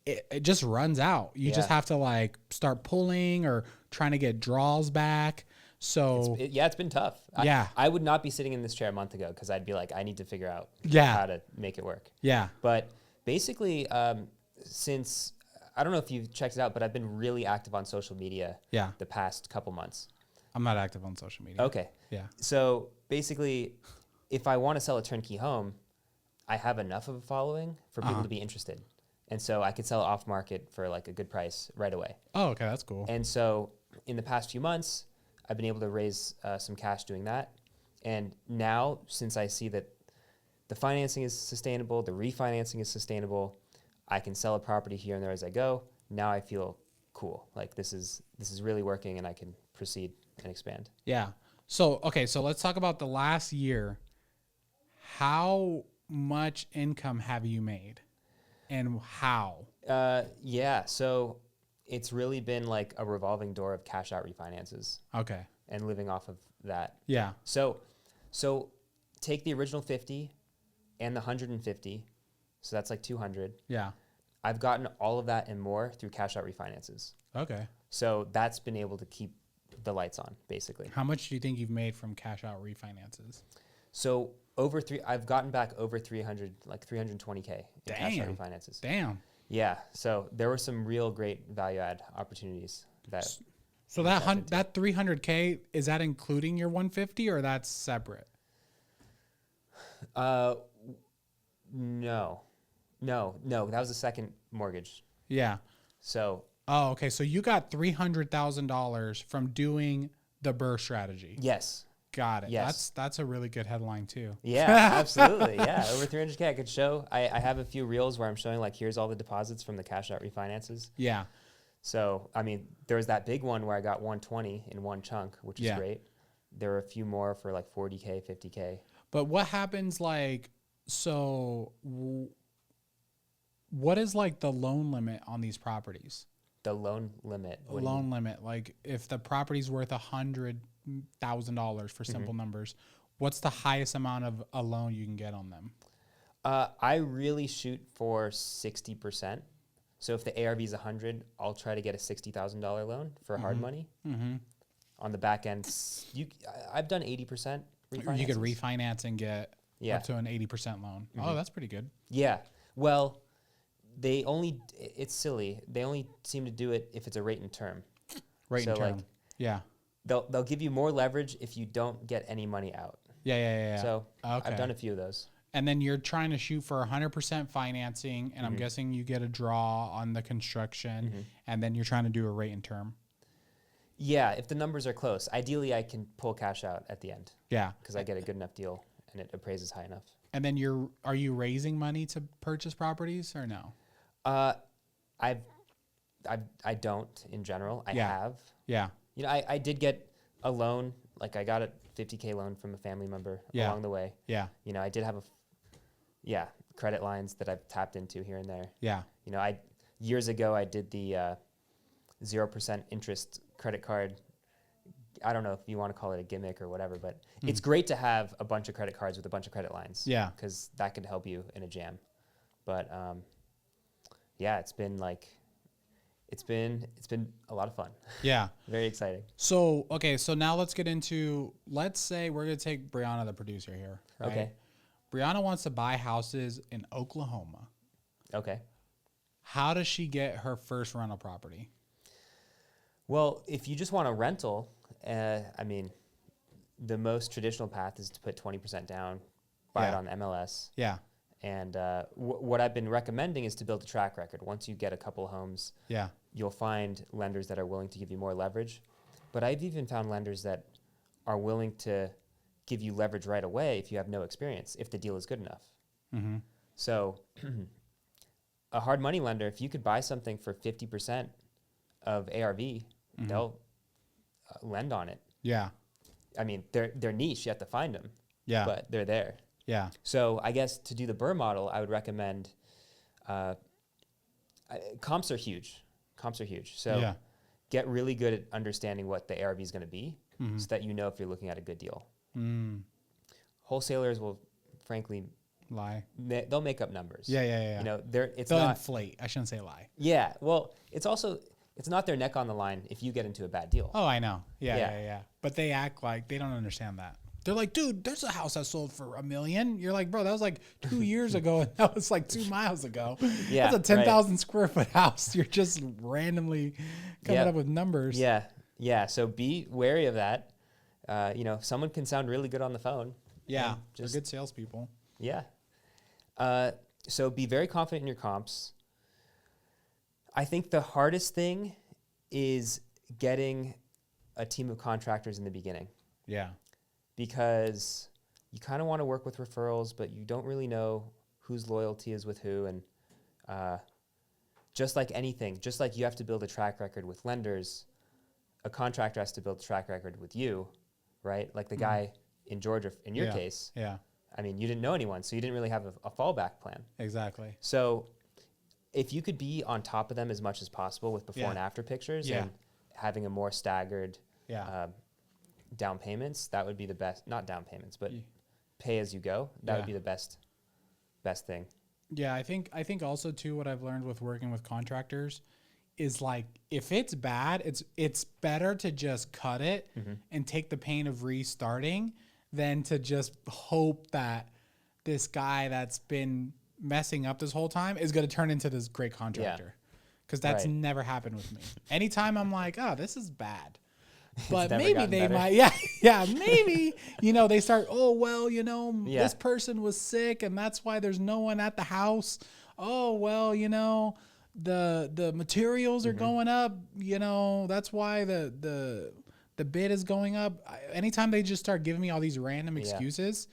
it just runs out. You just have to like start pulling or trying to get draws back. So it's been tough. I would not be sitting in this chair a month ago because I'd be like, I need to figure out how to make it work. Yeah. But Basically, since I don't know if you've checked it out, but I've been really active on social media Yeah. the past couple months. I'm not active on social media. Okay. Yeah. So basically, if I want to sell a turnkey home, I have enough of a following for people to be interested. And so I could sell it off market for like a good price right away. Oh, okay. That's cool. And so in the past few months, I've been able to raise some cash doing that. And now, since I see that the financing is sustainable, the refinancing is sustainable, I can sell a property here and there as I go. Now I feel cool. Like this is really working, and I can proceed and expand. Yeah. So, okay. So let's talk about the last year. How much income have you made and how? Yeah. So it's really been like a revolving door of cash out refinances Okay. and living off of that. Yeah. So take the original 50 and the 150. So that's like 200. Yeah. I've gotten all of that and more through cash out refinances. Okay. So that's been able to keep the lights on, basically. How much do you think you've made from cash out refinances? So I've gotten back over 300, like 320K in cash out refinances. Damn. Yeah. So there were some real great value add opportunities that. So that 300K, is that including your 150 or that's separate? No. That was the second mortgage. Yeah. So. Oh, okay. So you got $300,000 from doing the Burr strategy. Yes. Got it. Yes. That's a really good headline too. Yeah, absolutely. Yeah, over 300K. I could show. I have a few reels where I'm showing like here's all the deposits from the cash out refinances. Yeah. So I mean, there was that big one where I got 120 in one chunk, which is great. There were a few more for like 40K, 50K. But what happens like so? What is like the loan limit on these properties? The loan limit. Loan limit, like if the property's worth $100,000 for simple numbers, what's the highest amount of a loan you can get on them? I really shoot for 60%. So if the ARV is 100, I'll try to get a $60,000 loan for hard money. On the back end, I've done 80% refinances. You could refinance and get up to an 80% loan. Oh, that's pretty good. Yeah. Well, it's silly. They only seem to do it if it's a rate and term. Rate and term. Like, yeah. They'll give you more leverage if you don't get any money out. Yeah. So okay. I've done a few of those. And then you're trying to shoot for 100% financing, and I'm guessing you get a draw on the construction, and then you're trying to do a rate and term. Yeah, if the numbers are close. Ideally, I can pull cash out at the end. Yeah. Because I get a good enough deal, and it appraises high enough. And then are you raising money to purchase properties or no? I don't in general. I have. Yeah. You know, I did get a loan. Like I got a $50K loan from a family member along the way. Yeah. You know, I did have credit lines that I've tapped into here and there. Yeah. You know, years ago I did the 0% interest credit card. I don't know if you want to call it a gimmick or whatever, but it's great to have a bunch of credit cards with a bunch of credit lines. Yeah. Because that could help you in a jam. But yeah, it's been a lot of fun. Yeah. Very exciting. So, okay, so now let's get into, let's say we're going to take Brianna, the producer here. Right? Okay. Brianna wants to buy houses in Oklahoma. Okay. How does she get her first rental property? Well, if you just want a rental, I mean, the most traditional path is to put 20% down, buy it on MLS. Yeah. And what I've been recommending is to build a track record. Once you get a couple homes, you'll find lenders that are willing to give you more leverage. But I've even found lenders that are willing to give you leverage right away if you have no experience, if the deal is good enough. Mm-hmm. So a hard money lender, if you could buy something for 50% of ARV, they'll lend on it. Yeah. I mean, they're niche. You have to find them. Yeah. But they're there. Yeah. So I guess to do the Burr model, I would recommend comps are huge. So get really good at understanding what the ARV is going to be so that you know if you're looking at a good deal. Wholesalers will, frankly, lie. They'll make up numbers. Yeah. You know, they'll inflate. I shouldn't say lie. Yeah. Well, it's not their neck on the line if you get into a bad deal. Oh, I know. Yeah. But they act like they don't understand that. They're like, dude, there's a house that sold for $1 million. You're like, bro, that was like 2 years ago. And that was like 2 miles ago. Yeah, That's a 10,000 square foot house. You're just randomly coming Yep. up with numbers. Yeah. Yeah. So be wary of that. Someone can sound really good on the phone. Yeah. and They're good salespeople. Yeah. So be very confident in your comps. I think the hardest thing is getting a team of contractors in the beginning, Yeah. because you kind of want to work with referrals, but you don't really know whose loyalty is with who. And just like anything, just like you have to build a track record with lenders, a contractor has to build a track record with you, right? Like the guy in Georgia, in your case, Yeah. I mean, you didn't know anyone, so you didn't really have a fallback plan. Exactly. So if you could be on top of them as much as possible with before and after pictures and having a more staggered down payments, that would be the best. Not down payments, but pay as you go. That would be the best thing. Yeah, I think also too what I've learned with working with contractors is like if it's bad, it's better to just cut it and take the pain of restarting than to just hope that this guy that's been messing up this whole time is going to turn into this great contractor. Because that's never happened with me. Anytime I'm like, oh, this is bad. But maybe they might, maybe, they start, oh, well, this person was sick and that's why there's no one at the house. Oh, well, the materials are going up, that's why the bid is going up. Anytime they just start giving me all these random excuses,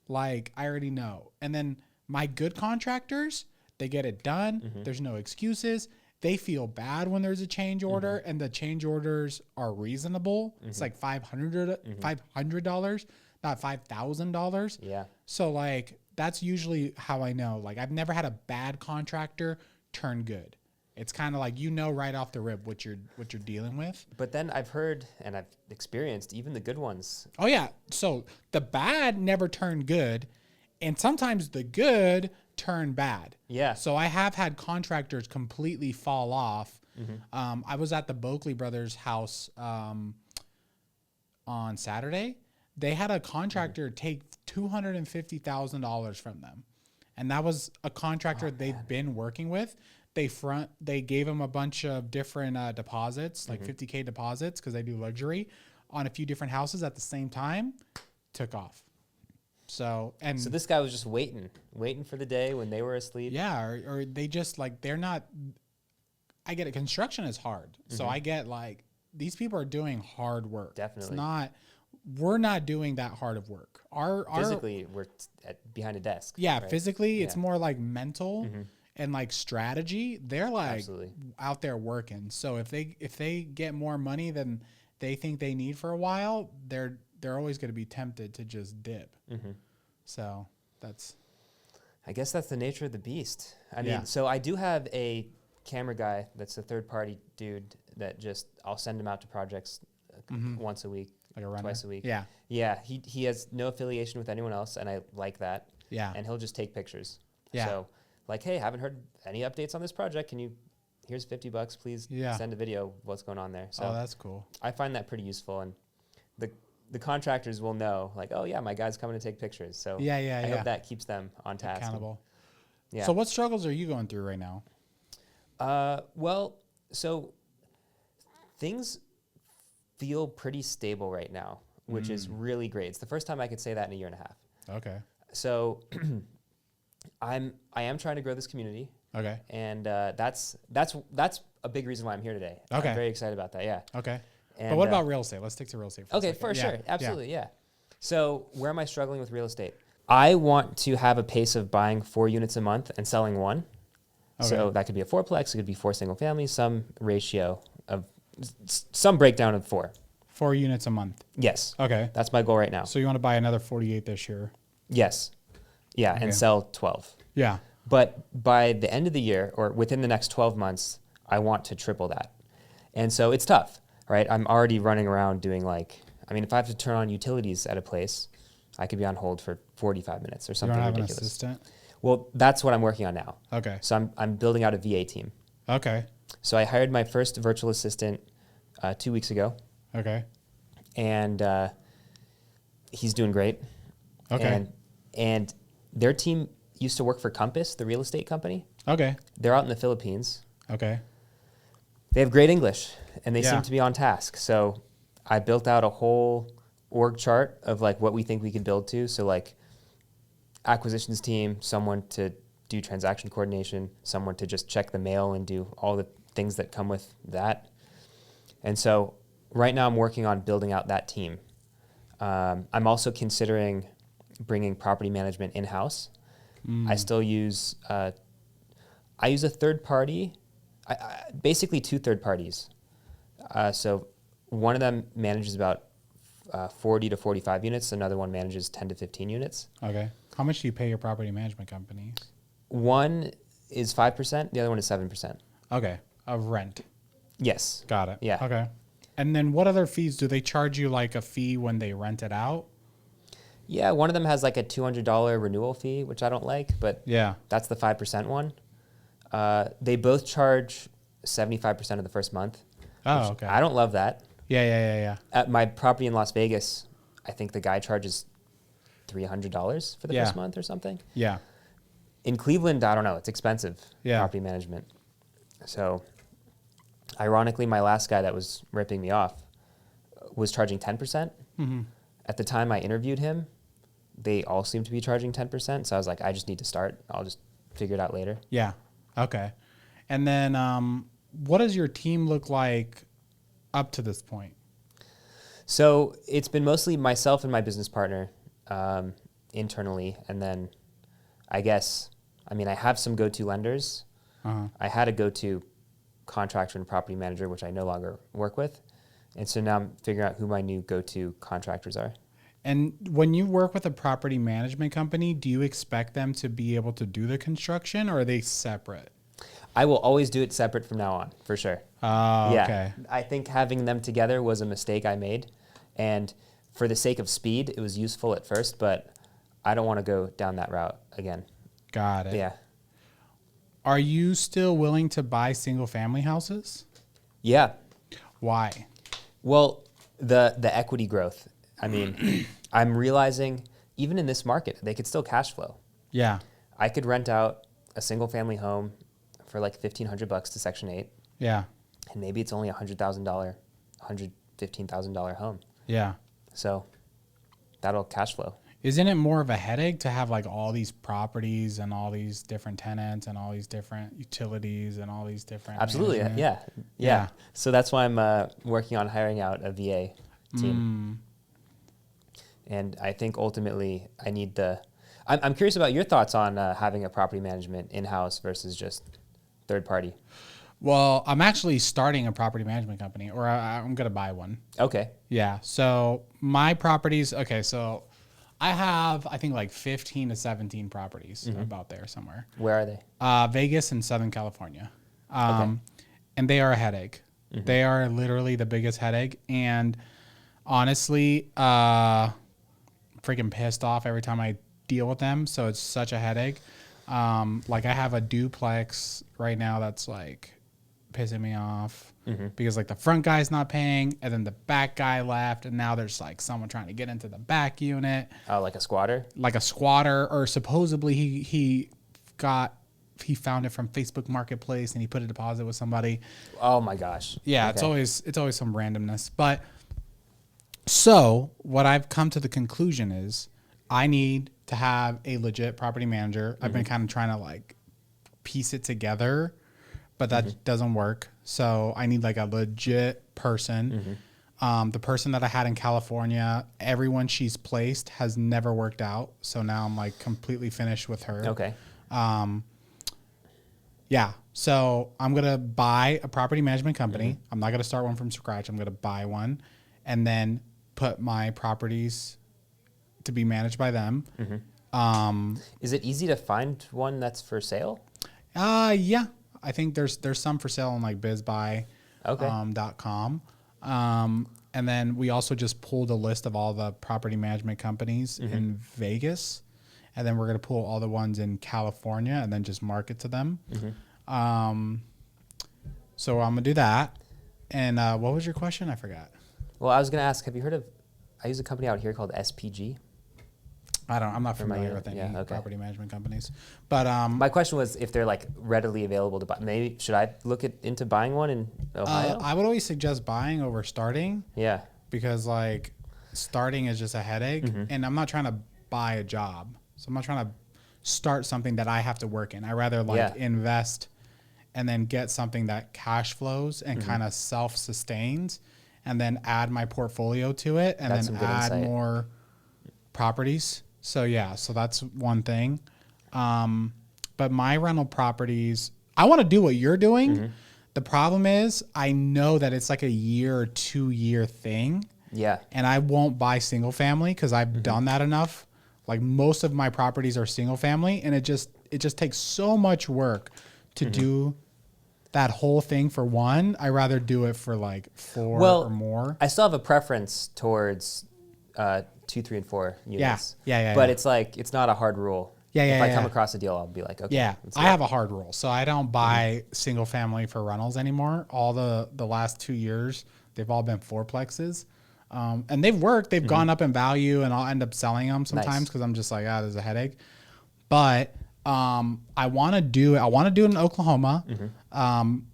like I already know. And then my good contractors, they get it done. There's no excuses. They feel bad when there's a change order and the change orders are reasonable. It's like $500, not $5,000. Yeah. So like, that's usually how I know. Like I've never had a bad contractor turn good. It's kind of like, right off the rip what you're dealing with. But then I've heard and I've experienced even the good ones. Oh yeah. So the bad never turn good. And sometimes the good turn bad. Yeah. So I have had contractors completely fall off. I was at the Boakley brothers' house on Saturday. They had a contractor take $250,000 from them. And that was a contractor they've been working with. They gave him a bunch of different deposits, like $50K deposits, because they do luxury on a few different houses at the same time. Took off. So this guy was just waiting for the day when they were asleep. Yeah, or they just like they're not. I get it. Construction is hard, so I get like these people are doing hard work. Definitely, it's not. We're not doing that hard of work. Our physically, we're behind a desk. Yeah, right? Physically, it's more like mental and like strategy. They're like out there working. So if they get more money than they think they need for a while, they're always going to be tempted to just dip. So I guess that's the nature of the beast. I mean, so I do have a camera guy that's a third party dude that I'll send him out to projects once a week, like a runner? Twice a week. Yeah. Yeah. He has no affiliation with anyone else, and I like that. Yeah. And he'll just take pictures. Yeah. So like, hey, haven't heard any updates on this project. Here's $50, please send a video of what's going on there. So that's cool. I find that pretty useful, and the contractors will know, like, oh yeah, my guy's coming to take pictures. So I hope that keeps them on task. Accountable. Yeah. So what struggles are you going through right now? Well, so things feel pretty stable right now, which is really great. It's the first time I could say that in a year and a half. Okay. So I am trying to grow this community. Okay. And that's a big reason why I'm here today. Okay. I'm very excited about that. Yeah. Okay. And, but what about real estate? Let's stick to real estate for a second. For sure. Absolutely. Yeah. So where am I struggling with real estate? I want to have a pace of buying 4 units a month and selling 1. Okay. So that could be a 4-plex. It could be 4 single families, some ratio of some breakdown of 4. 4 units a month. Yes. Okay. That's my goal right now. So you want to buy another 48 this year? Yes. Yeah. Okay. And sell 12. Yeah. But by the end of the year or within the next 12 months, I want to triple that. And so it's tough, right? I'm already running around doing if I have to turn on utilities at a place, I could be on hold for 45 minutes or something ridiculous. An assistant? Well, that's what I'm working on now. Okay. So I'm building out a VA team. Okay. So I hired my first virtual assistant 2 weeks ago. Okay. And He's doing great. Okay. And their team used to work for Compass, the real estate company. Okay. They're out in the Philippines. Okay. They have great English, and they Yeah. seem to be on task. So I built out a whole org chart of like what we think we could build to. So like acquisitions team, someone to do transaction coordination, someone to just check the mail and do all the things that come with that. And so right now I'm working on building out that team. I'm also considering bringing property management in-house. I still use, I use a third party, basically two third parties. So one of them manages about 40 to 45 units. Another one manages 10 to 15 units. Okay. How much do you pay your property management companies? One is 5%. The other one is 7%. Okay. Of rent. Yes. Got it. Yeah. Okay. And then what other fees? Do they charge you like a fee when they rent it out? Yeah. One of them has like a $200 renewal fee, which I don't like, but Yeah. that's the 5% one. They both charge 75% of the first month. Oh, okay. I don't love that. Yeah. At my property in Las Vegas, I think the guy charges $300 for the Yeah. first month or something. Yeah. In Cleveland, I don't know. It's expensive, Yeah. property management. So, ironically, my last guy that was ripping me off was charging 10%. Mm-hmm. At the time I interviewed him, they all seemed to be charging 10%. So I was like, I just need to start. I'll just figure it out later. Yeah. Okay. And then what does your team look like up to this point? So it's been mostly myself and my business partner internally. And then I guess, I mean, I have some go-to lenders. Uh-huh. I had a go-to contractor and property manager, which I no longer work with. And so now I'm figuring out who my new go-to contractors are. And when you work with a property management company, do you expect them to be able to do the construction, or are they separate? I will always do it separate from now on, for sure. Oh, Yeah. okay. I think having them together was a mistake I made. And for the sake of speed, it was useful at first, but I don't want to go down that route again. Got it. Yeah. Are you still willing to buy single family houses? Yeah. Why? Well, the equity growth. I mean, I'm realizing even in this market, they could still cash flow. Yeah. I could rent out a single family home for like $1,500 to Section 8, Yeah. and maybe it's only $100,000, $115,000 home. Yeah. So that'll cash flow. Isn't it more of a headache to have like all these properties and all these different tenants and all these different utilities and all these different Absolutely. management? Yeah. So that's why I'm working on hiring out a VA team. And I think ultimately I need I'm curious about your thoughts on having a property management in-house versus just third party. Well, I'm actually starting a property management company, or I'm going to buy one. Okay. Yeah. So my properties, okay, so I have, I think like 15 to 17 properties about there somewhere. Where are they? Vegas and Southern California. And they are a headache. They are literally the biggest headache. And honestly, freaking pissed off every time I deal with them. So it's such a headache. Like I have a duplex right now that's like pissing me off because like the front guy's not paying and then the back guy left. And now there's like someone trying to get into the back unit. Oh, like a squatter? Like a squatter, or supposedly he found it from Facebook Marketplace and he put a deposit with somebody. Oh my gosh. Yeah, Okay. it's always some randomness. But so what I've come to the conclusion is I need to have a legit property manager. I've been kind of trying to like piece it together, but that doesn't work. So I need like a legit person. The person that I had in California, everyone she's placed has never worked out. So now I'm like completely finished with her. Okay. Yeah. So I'm going to buy a property management company. I'm not going to start one from scratch. I'm going to buy one and then put my properties to be managed by them. Is it easy to find one that's for sale? Yeah. I think there's some for sale on like bizbuy.com. And then we also just pulled a list of all the property management companies in Vegas. And then we're going to pull all the ones in California and then just market to them. So I'm going to do that. And what was your question? I forgot. Well, I was going to ask, have you heard of I use a company out here called SPG. I'm not Or am I familiar gonna- with any yeah, okay. property management companies, but My question was if they're like readily available to buy. Maybe should I look into buying one in Ohio? I would always suggest buying over starting, Yeah. because like starting is just a headache, Mm-hmm. and I'm not trying to buy a job, so I'm not trying to start something that I have to work in. I rather like Yeah. invest and then get something that cash flows and Mm-hmm. kind of self-sustains, and then add my portfolio to it, and That's then some good add insight. more properties. So yeah, so that's one thing. But my rental properties, I want to do what you're doing. Mm-hmm. The problem is I know that it's like a year or 2 year thing, Yeah. and I won't buy single family because I've Mm-hmm. done that enough. Like most of my properties are single family, and it just takes so much work to Mm-hmm. do that whole thing for one. I rather do it for like 4 Well, or more. I still have a preference towards 2, 3, and 4 units. Yeah, But yeah. it's like it's not a hard rule. Yeah, If yeah, I come yeah. across a deal, I'll be like, okay. Yeah, let's I do it. have a hard rule, so I don't buy single family for rentals anymore. All the last 2 years, they've all been fourplexes, and they've worked. They've gone up in value, and I'll end up selling them sometimes Nice. because I'm just like, there's a headache. But I want to do it in Oklahoma,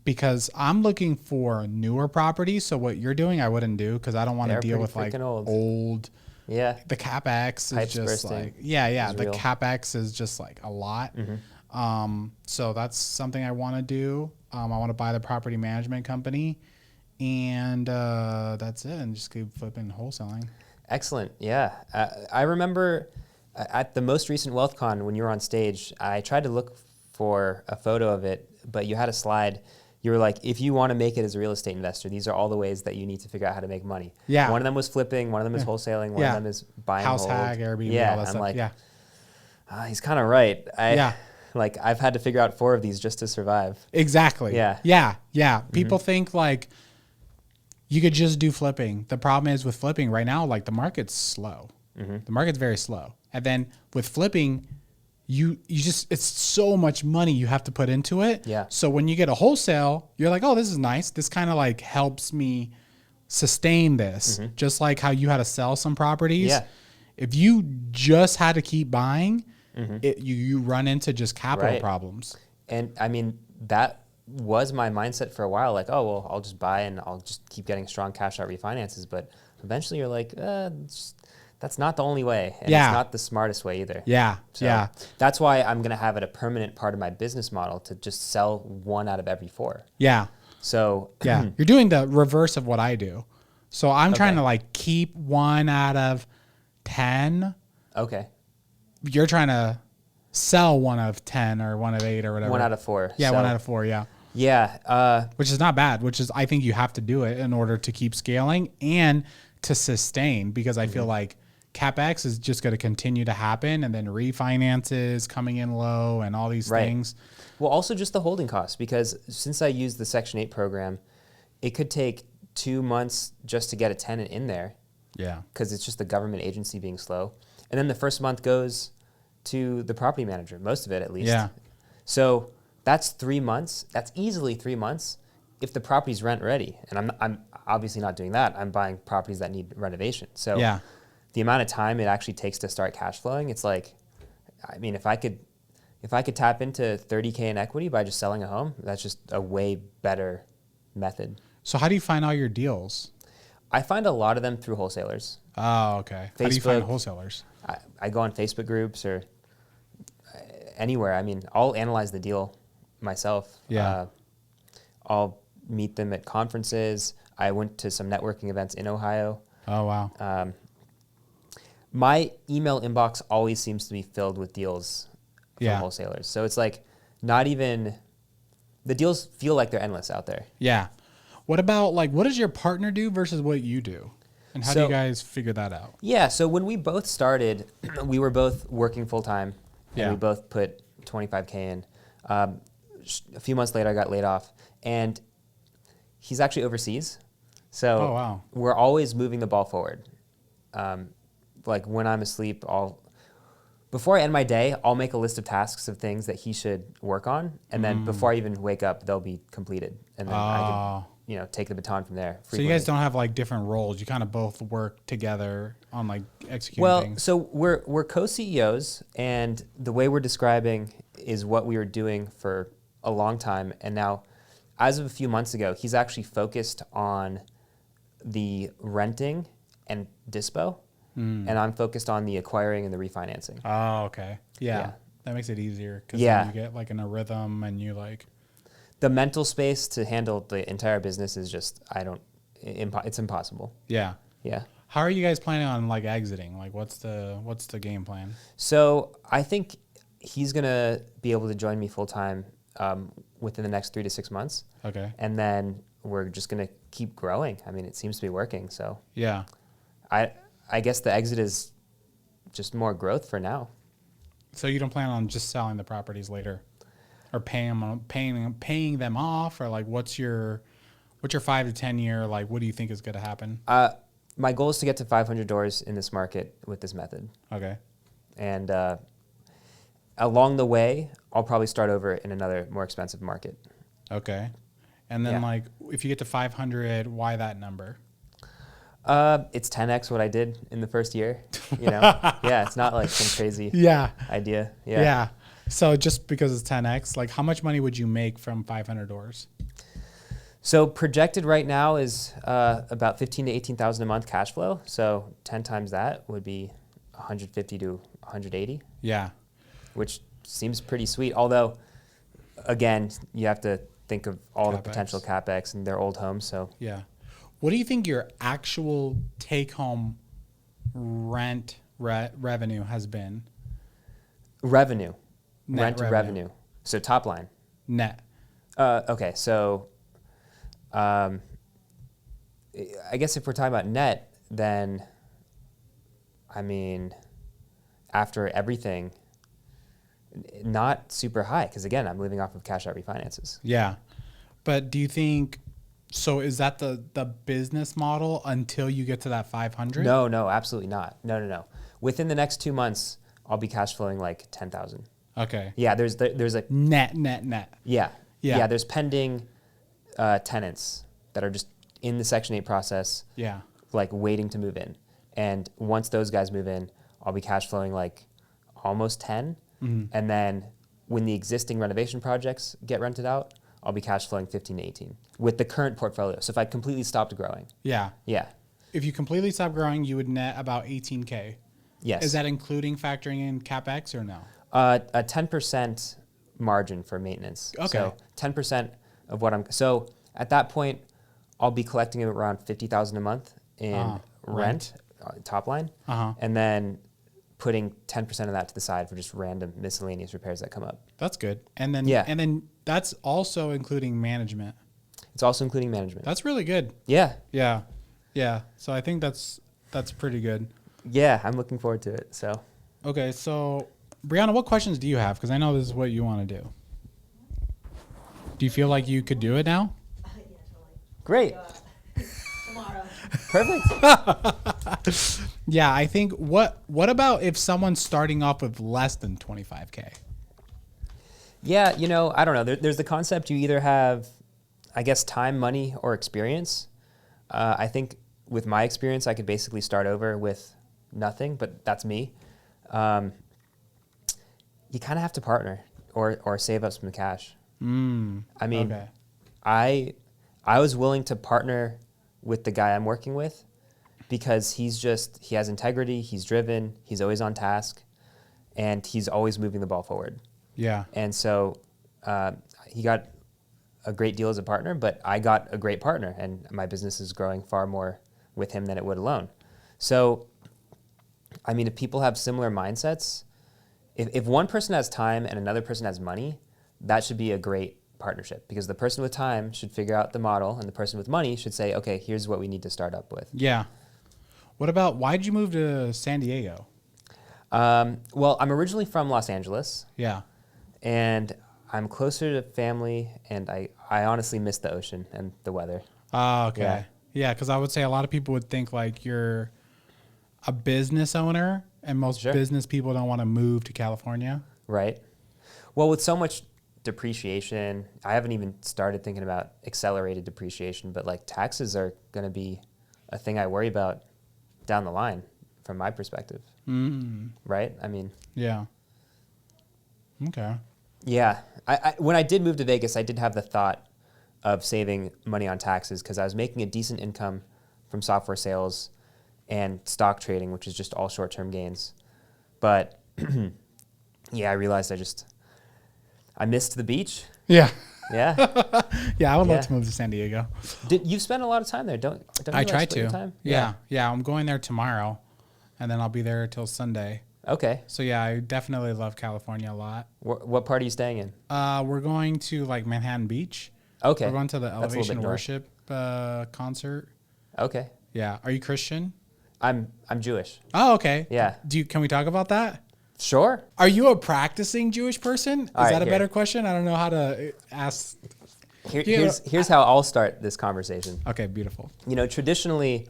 because I'm looking for newer properties. So what you're doing, I wouldn't do because I don't want to They're deal pretty with like freaking old. old. Yeah. The capex is Pipes just bursting like the real. capex is just like a lot. So that's something I want to do. I want to buy the property management company, and that's it. And just keep flipping wholesaling. Excellent. Yeah. I remember at the most recent WealthCon when you were on stage, I tried to look for a photo of it, but you had a slide. You were like, if you want to make it as a real estate investor, these are all the ways that you need to figure out how to make money. Yeah. One of them was flipping. One of them is wholesaling. One of them is buying House hold. hack, Airbnb, Yeah. all that I'm stuff. like, yeah, he's kind of right. Yeah. Like I've had to figure out 4 of these just to survive. exactly. Yeah. Yeah. People think like you could just do flipping. The problem is with flipping right now, like the market's slow. The market's very slow, and then with flipping, you just it's so much money you have to put into it. Yeah. So when you get a wholesale, you're like, oh, this is nice. This kind of like helps me sustain this. Just like how you had to sell some properties. Yeah. If you just had to keep buying, you run into just capital Right. problems. And I mean, that was my mindset for a while. Like, oh, well, I'll just buy and I'll just keep getting strong cash out refinances. But eventually you're like, that's not the only way. And Yeah. it's not the smartest way either. Yeah. So yeah. that's why I'm going to have it a permanent part of my business model to just sell 1 out of every 4. Yeah. So Yeah. You're doing the reverse of what I do. So I'm trying Okay. to like keep 1 out of 10. okay, You're trying to sell 1 out of 10 or 1 out of 8 or whatever. 1 out of 4. Yeah, So, 1 out of 4. Yeah. Yeah. Which is not bad, which is, I think you have to do it in order to keep scaling and to sustain, because I feel like CapEx is just going to continue to happen, and then refinances coming in low and all these Right. things. Well, also just the holding costs, because since I use the Section 8 program, it could take 2 months just to get a tenant in there Yeah. because it's just the government agency being slow. And then the first month goes to the property manager, most of it at least. Yeah. So that's 3 months. That's easily 3 months if the property's rent ready. And I'm obviously not doing that. I'm buying properties that need renovation. So Yeah. the amount of time it actually takes to start cash flowing, it's like, I mean, if I could tap into $30K in equity by just selling a home, that's just a way better method. So how do you find all your deals? I find a lot of them through wholesalers. Oh, okay. How do you find Facebook. wholesalers? I go on Facebook groups or anywhere. I mean, I'll analyze the deal myself. Yeah. I'll meet them at conferences. I went to some networking events in Ohio. Oh, wow. My email inbox always seems to be filled with deals from Yeah. wholesalers. So it's like not even, the deals feel like they're endless out there. Yeah. What about like, what does your partner do versus what you do? And how do you So- guys figure that out? Yeah, so when we both started, we were both working full time, and Yeah. we both put 25K in. A few months later, I got laid off, and he's actually overseas, so Oh, wow. we're always moving the ball forward. Like when I'm asleep, before I end my day, I'll make a list of tasks of things that he should work on, and then before I even wake up, they'll be completed, and then I Oh, take the baton from there. So you guys don't have like different roles. You kind of both work together on like executing Well, things. so we're co-CEOs, and the way we're describing is what we were doing for a long time. And now, as of a few months ago, he's actually focused on the renting and dispo, and I'm focused on the acquiring and the refinancing. Oh, okay. Yeah. Yeah. That makes it easier because Yeah. you get like in a rhythm and you like, The mental space to handle the entire business is just, it's impossible. yeah. Yeah. How are you guys planning on like exiting? Like what's the game plan? So I think he's going to be able to join me full time within the next 3 to 6 months. Okay. And then we're just going to keep growing. I mean, it seems to be working. So Yeah. I guess the exit is just more growth for now. So you don't plan on just selling the properties later or paying them off, or like what's your 5 to 10 year, like what do you think is going to happen? My goal is to get to 500 doors in this market with this method. Okay. And along the way, I'll probably start over in another more expensive market. Okay. And then Yeah. like if you get to 500, why that number? It's 10x what I did in the first year. Yeah, it's not like some crazy Yeah. idea. Yeah. So just because it's 10x, like how much money would you make from 500 doors? So projected right now is about 15 to 18,000 a month cash flow. So 10 times that would be 150 to 180, Yeah. which seems pretty sweet. Although, again, you have to think of all the CapEx. potential capex and their old homes. So Yeah. What do you think your actual take home rent revenue has been? revenue, Net rent revenue. So top line. Net. Okay, so I guess if we're talking about net, then I mean, after everything, not super high because again, I'm living off of cash out refinances. Yeah. But do you think, so is that the business model until you get to that 500? No, absolutely not. No. Within the next 2 months, I'll be cash flowing like 10,000. Okay. Yeah, there's a Net. yeah. Yeah. There's pending tenants that are just in the Section 8 process, Yeah. like waiting to move in. And once those guys move in, I'll be cash flowing like almost 10. And then when the existing renovation projects get rented out, I'll be cash flowing 15 to 18 with the current portfolio. So if I completely stopped growing, Yeah. yeah, If you completely stop growing, you would net about 18K. yes. Is that including factoring in CapEx or no? A 10% margin for maintenance. Okay. So 10% of what so at that point, I'll be collecting around 50,000 a month in rent, top line, and then putting 10% of that to the side for just random miscellaneous repairs that come up. That's good. And then Yeah. and then that's also including management. It's also including management. That's really good. Yeah. Yeah. Yeah. So I think that's pretty good. Yeah, I'm looking forward to it. So Okay, so Brianna, what questions do you have? Because I know this is what you want to do. Do you feel like you could do it now? Yeah, totally. great. Tomorrow. Perfect. Yeah, I think what about if someone's starting off with less than 25K? Yeah, I don't know. There's the concept you either have, I guess, time, money, or experience. I think with my experience, I could basically start over with nothing, but that's me. You kind of have to partner or save up some cash. I mean, Okay. I was willing to partner with the guy I'm working with because he has integrity, he's driven, he's always on task, and he's always moving the ball forward. Yeah. And so he got a great deal as a partner, but I got a great partner, and my business is growing far more with him than it would alone. So, I mean, if people have similar mindsets, if one person has time and another person has money, that should be a great partnership because the person with time should figure out the model and the person with money should say, okay, here's what we need to start up with. Yeah. What about, why did you move to San Diego? Well, I'm originally from Los Angeles. Yeah. And I'm closer to family, and I honestly miss the ocean and the weather. Oh, okay. Yeah, because I would say a lot of people would think like you're a business owner, and most Sure. business people don't want to move to California. Right. Well, with so much depreciation. I haven't even started thinking about accelerated depreciation, but like taxes are going to be a thing I worry about down the line from my perspective. Right? I mean, Yeah. Okay. yeah. I when I did move to Vegas, I did have the thought of saving money on taxes because I was making a decent income from software sales and stock trading, which is just all short-term gains. But yeah, I realized I missed the beach. Yeah. Yeah. Yeah, I would Yeah. love to move to San Diego. You've spent a lot of time there, don't you? I like try split your to. time? Yeah. Yeah, I'm going there tomorrow, and then I'll be there till Sunday. Okay. So yeah, I definitely love California a lot. What part are you staying in? We're going to like Manhattan Beach. Okay. We're going to the That's a little Elevation bit north. Worship concert. Okay. Yeah. Are you Christian? I'm Jewish. Oh, okay. Yeah. Can we talk about that? Sure. Are you a practicing Jewish person? Is All right, that a here. better question? I don't know how to ask. Here's how I'll start this conversation. Okay, beautiful. You know, traditionally,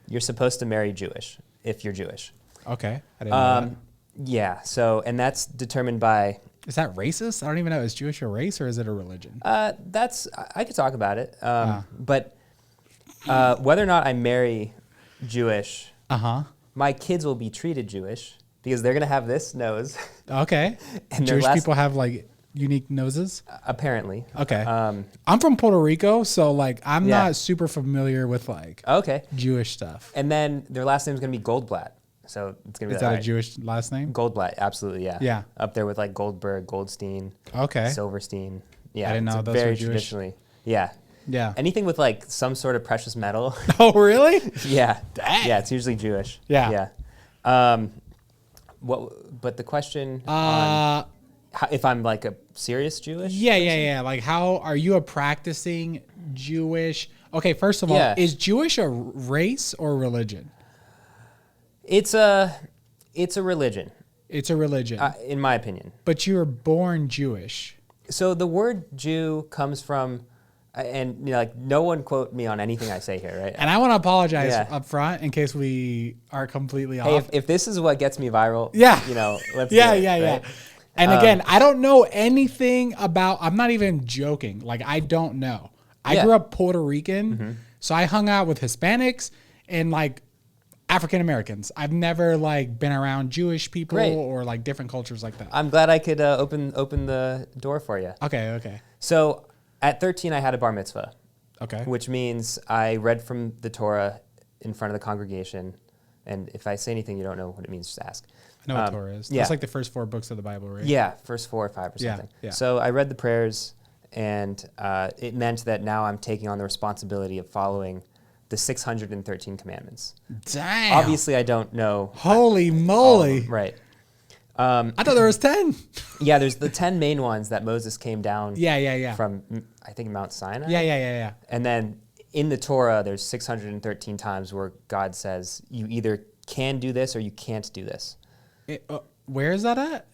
you're supposed to marry Jewish if you're Jewish. Okay, I didn't know that. Yeah. So, and that's determined by. Is that racist? I don't even know. Is Jewish a race or is it a religion? I could talk about it. But whether or not I marry Jewish, my kids will be treated Jewish because they're gonna have this nose. Okay. And their Jewish last- people have like unique noses. Apparently. Okay. I'm from Puerto Rico, so like I'm Yeah. not super familiar with like Okay. Jewish stuff. And then their last name is gonna be Goldblatt. So it's gonna be Is like, that all a right, Jewish last name? Goldblatt, absolutely, yeah. Yeah. Up there with like Goldberg, Goldstein, Okay. Silverstein. Yeah. I didn't it's know those very were Jewish. traditionally. Yeah. Yeah. Anything with like some sort of precious metal. Oh, really? Yeah. Dang. Yeah, it's usually Jewish. Yeah. Yeah. But the question on if I'm like a serious Jewish? Yeah. Like, how are you a practicing Jewish? Okay, first of all, Yeah. is Jewish a race or religion? It's a religion, It's a religion, in my opinion. but you were born Jewish. So the word Jew comes from, and you know, like no one quote me on anything I say here, right? And I want to apologize Yeah. up front in case we are completely Hey, off. if this is what gets me viral, Yeah. you know, let's Yeah. do it, right? And again, I don't know anything about, I'm not even joking. Like, I don't know. I Yeah. grew up Puerto Rican, so I hung out with Hispanics and like African Americans. I've never like been around Jewish people Great. or like different cultures like that. I'm glad I could open the door for you. Okay. So at 13, I had a bar mitzvah, Okay. which means I read from the Torah in front of the congregation. And if I say anything you don't know what it means, just ask. I know what Torah is. yeah. That's like the first 4 books of the Bible, right? Yeah, first 4 or 5 or Yeah, something. yeah. So I read the prayers, and it meant that now I'm taking on the responsibility of following the 613 commandments. Damn. Obviously, I don't know. Holy all of moly. them, right. I thought there was 10. Yeah, there's the 10 main ones that Moses came down Yeah. from, I think, Mount Sinai. Yeah. And then in the Torah, there's 613 times where God says, you either can do this or you can't do this. Where is that at?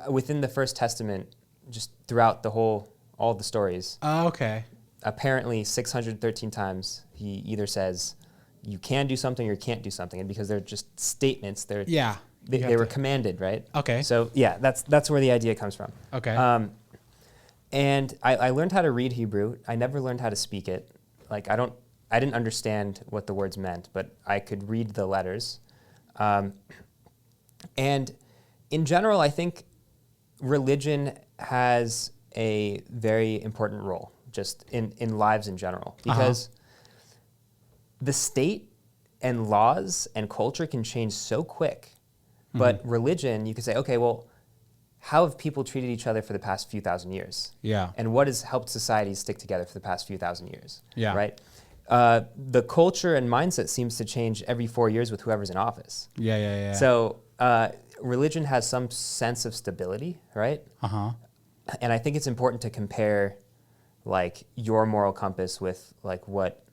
Within the First Testament, just throughout all the stories, Oh, okay. apparently 613 times he either says you can do something or you can't do something. And because they're just statements, Yeah. you have they were to- commanded, right? Okay. So yeah, that's where the idea comes from. Okay. And I learned how to read Hebrew. I never learned how to speak it. Like I didn't understand what the words meant, but I could read the letters. And in general, I think religion has a very important role just in lives in general because the state and laws and culture can change so quick. But religion, you could say, okay, well, how have people treated each other for the past few thousand years? Yeah. And what has helped societies stick together for the past few thousand years? Yeah. Right? The culture and mindset seems to change every 4 years with whoever's in office. Yeah. So religion has some sense of stability, right? And I think it's important to compare like your moral compass with like what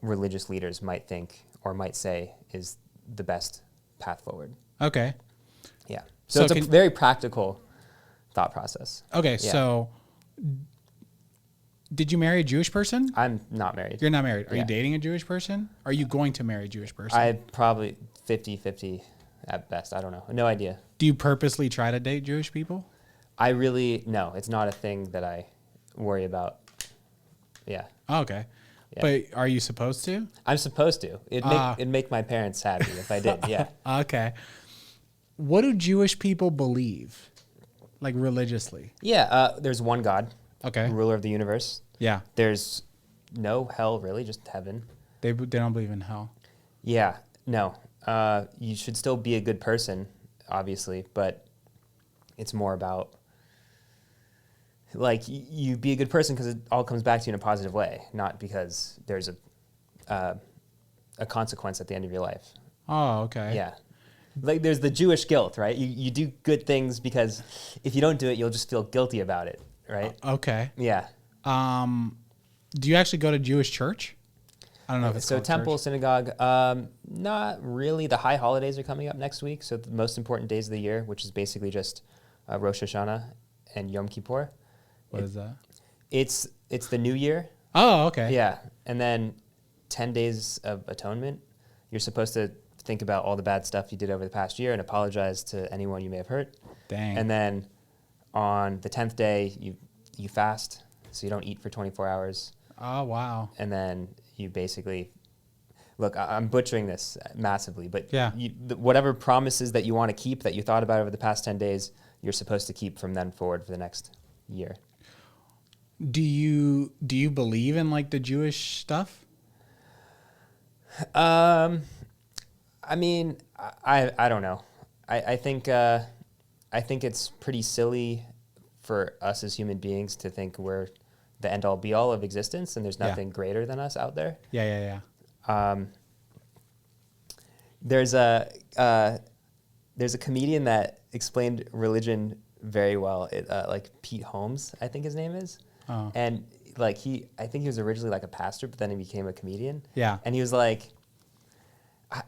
religious leaders might think or might say is the best path forward. Okay. Yeah. So So it's a very practical thought process. Okay. Yeah. So, did you marry a Jewish person? I'm not married. You're not married. Are you Yeah. dating a Jewish person? Are you going to marry a Jewish person? I probably 50-50 at best. I don't know. No idea. Do you purposely try to date Jewish people? No, it's not a thing that I worry about. Yeah. Oh, okay. Yeah. But are you supposed to? I'm supposed to. It'd make my parents happy if I did. Yeah. Okay. What do Jewish people believe, like religiously? Yeah. There's one God, Okay. ruler of the universe. Yeah. There's no hell, really, just heaven. They don't believe in hell. Yeah. No. You should still be a good person, obviously, but it's more about like you be a good person because it all comes back to you in a positive way, not because there's a consequence at the end of your life. Oh, okay. Yeah. Like there's the Jewish guilt, right? You do good things because if you don't do it, you'll just feel guilty about it, right? Okay. Yeah. Do you actually go to Jewish church? I don't know if it's So called temple, church. synagogue, not really. The high holidays are coming up next week. So the most important days of the year, which is basically just Rosh Hashanah and Yom Kippur. What is that? It's the new year. Oh, okay. Yeah. And then 10 days of atonement. You're supposed to think about all the bad stuff you did over the past year and apologize to anyone you may have hurt. Dang. And then on the 10th day, you fast. So you don't eat for 24 hours. Oh, wow. And then you basically, look, I'm butchering this massively, but Yeah. whatever promises that you want to keep that you thought about over the past 10 days, you're supposed to keep from then forward for the next year. Do you believe in like the Jewish stuff? I mean, I don't know. I think it's pretty silly for us as human beings to think we're the end all be all of existence and there's Yeah. nothing greater than us out there. Yeah. There's a comedian that explained religion very well. Like Pete Holmes, I think his name is. Oh. And like I think he was originally like a pastor, but then he became a comedian. Yeah. And he was like,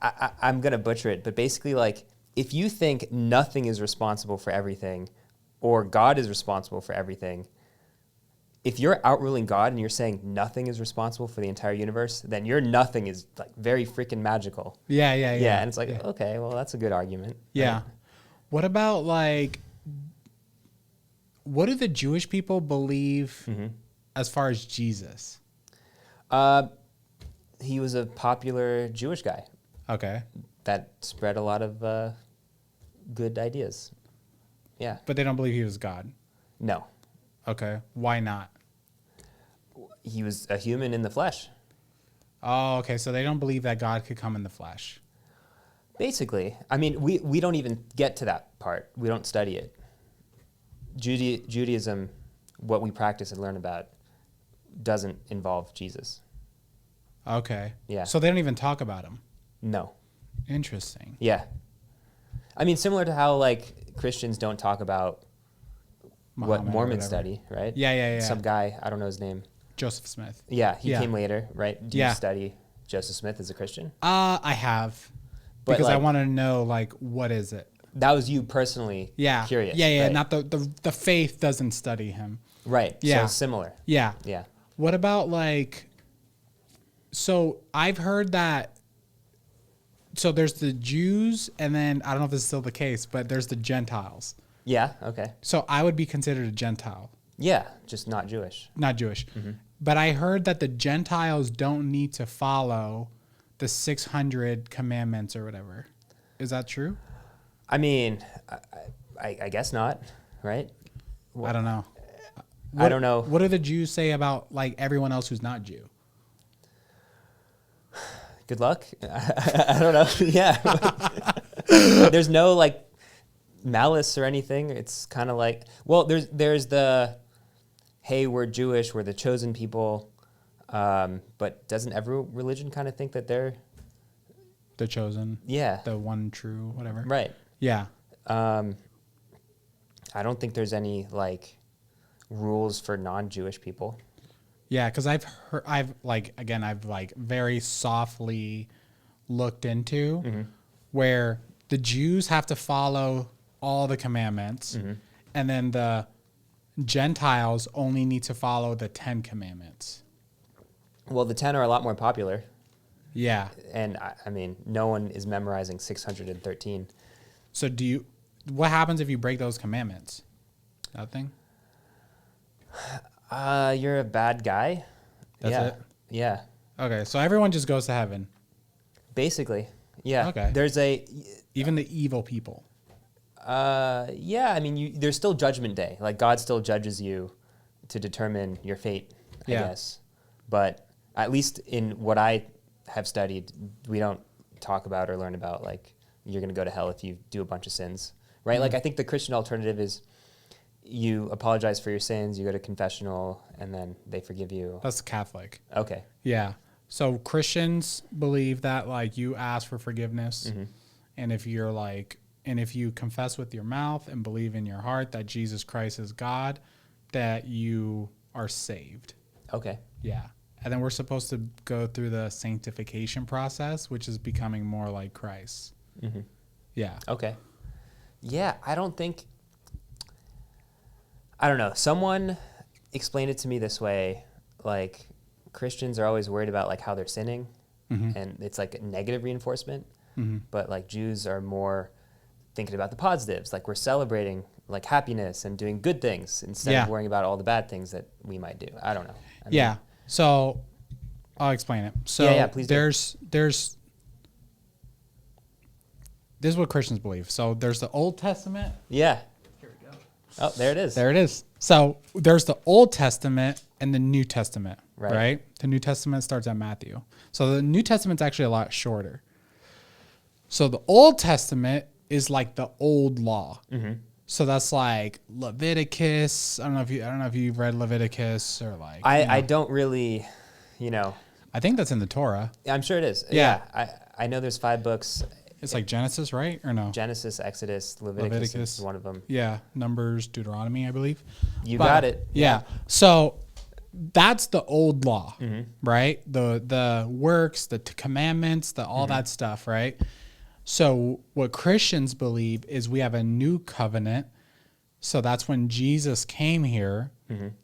I'm gonna butcher it, but basically like if you think nothing is responsible for everything, or God is responsible for everything, if you're outruling God and you're saying nothing is responsible for the entire universe, then your nothing is like very freaking magical. Yeah. And it's like, yeah. okay, well, that's a good argument. Yeah. Right? What about like, what do the Jewish people believe as far as Jesus? He was a popular Jewish guy Okay. that spread a lot of good ideas. Yeah. But they don't believe he was God. No. Okay. Why not? He was a human in the flesh. Oh, okay. So they don't believe that God could come in the flesh. Basically. I mean, we don't even get to that part. We don't study it. Judaism, what we practice and learn about, doesn't involve Jesus. Okay. Yeah. So they don't even talk about him. No. Interesting. Yeah. I mean, similar to how like Christians don't talk about what Muhammad or Mormons whatever. study, right? Yeah. Some guy, I don't know his name. Joseph Smith. Yeah, he Yeah. came later, right? Do Yeah. you study Joseph Smith as a Christian? I have. But, Because I like- want to know, like, what is it? That was you personally Yeah. curious. Yeah. right? Not the faith doesn't study him. Right. Yeah. So similar. Yeah. Yeah. What about like, so I've heard that, so there's the Jews and then I don't know if this is still the case, but there's the Gentiles. Yeah. Okay. So I would be considered a Gentile, Yeah. Just not Jewish. not Jewish. But I heard that the Gentiles don't need to follow the 600 commandments or whatever. Is that true? I mean, I guess not, right? I don't know. I don't know. What do the Jews say about like everyone else who's not Jew? Good luck. I don't know. Yeah. There's no like malice or anything. It's kind of like, well, there's the, hey, we're Jewish, we're the chosen people, but doesn't every religion kind of think that they're, The chosen, yeah, the one true, whatever. right. Yeah. I don't think there's any like rules for non-Jewish people. Yeah, because I've very softly looked into where the Jews have to follow all the commandments, and then the Gentiles only need to follow the 10 commandments. Well, the 10 are a lot more popular, Yeah. and I mean, no one is memorizing 613. So what happens if you break those commandments? Nothing. You're a bad guy. That's yeah. it? Yeah. Okay, so everyone just goes to heaven, Basically. Yeah. Okay. There's even the evil people. yeah, I mean, there's still judgment day. Like God still judges you to determine your fate, I Yeah. guess. But at least in what I have studied, we don't talk about or learn about like you're going to go to hell if you do a bunch of sins, right? Like I think the Christian alternative is you apologize for your sins, you go to confessional, and then they forgive you. That's Catholic. Okay. Yeah. So Christians believe that like you ask for forgiveness, and if you confess with your mouth and believe in your heart that Jesus Christ is God, that you are saved. Okay. Yeah. And then we're supposed to go through the sanctification process, which is becoming more like Christ. Yeah. Okay. Yeah, I don't know. Someone explained it to me this way, like Christians are always worried about like how they're sinning, and it's like a negative reinforcement. But like Jews are more thinking about the positives, like we're celebrating like happiness and doing good things instead of worrying about all the bad things that we might do. I don't know. Yeah. So I'll explain it. So Yeah, please do. There's this is what Christians believe. So there's the Old Testament. Yeah. Here we go. Oh, there it is. There it is. So there's the Old Testament and the New Testament, right? The New Testament starts at Matthew. So the New Testament's actually a lot shorter. So the Old Testament is like the old law. So that's like Leviticus. I don't know if you've read Leviticus or like. I don't really, I think that's in the Torah. I'm sure it is. Yeah. I know there's 5 books. It's like Genesis, right? Or no? Genesis, Exodus, Leviticus is one of them. Yeah, Numbers, Deuteronomy, I believe. You got it. Yeah. So that's the old law, right? The works, the commandments, all that stuff, right? So what Christians believe is we have a new covenant. So that's when Jesus came here.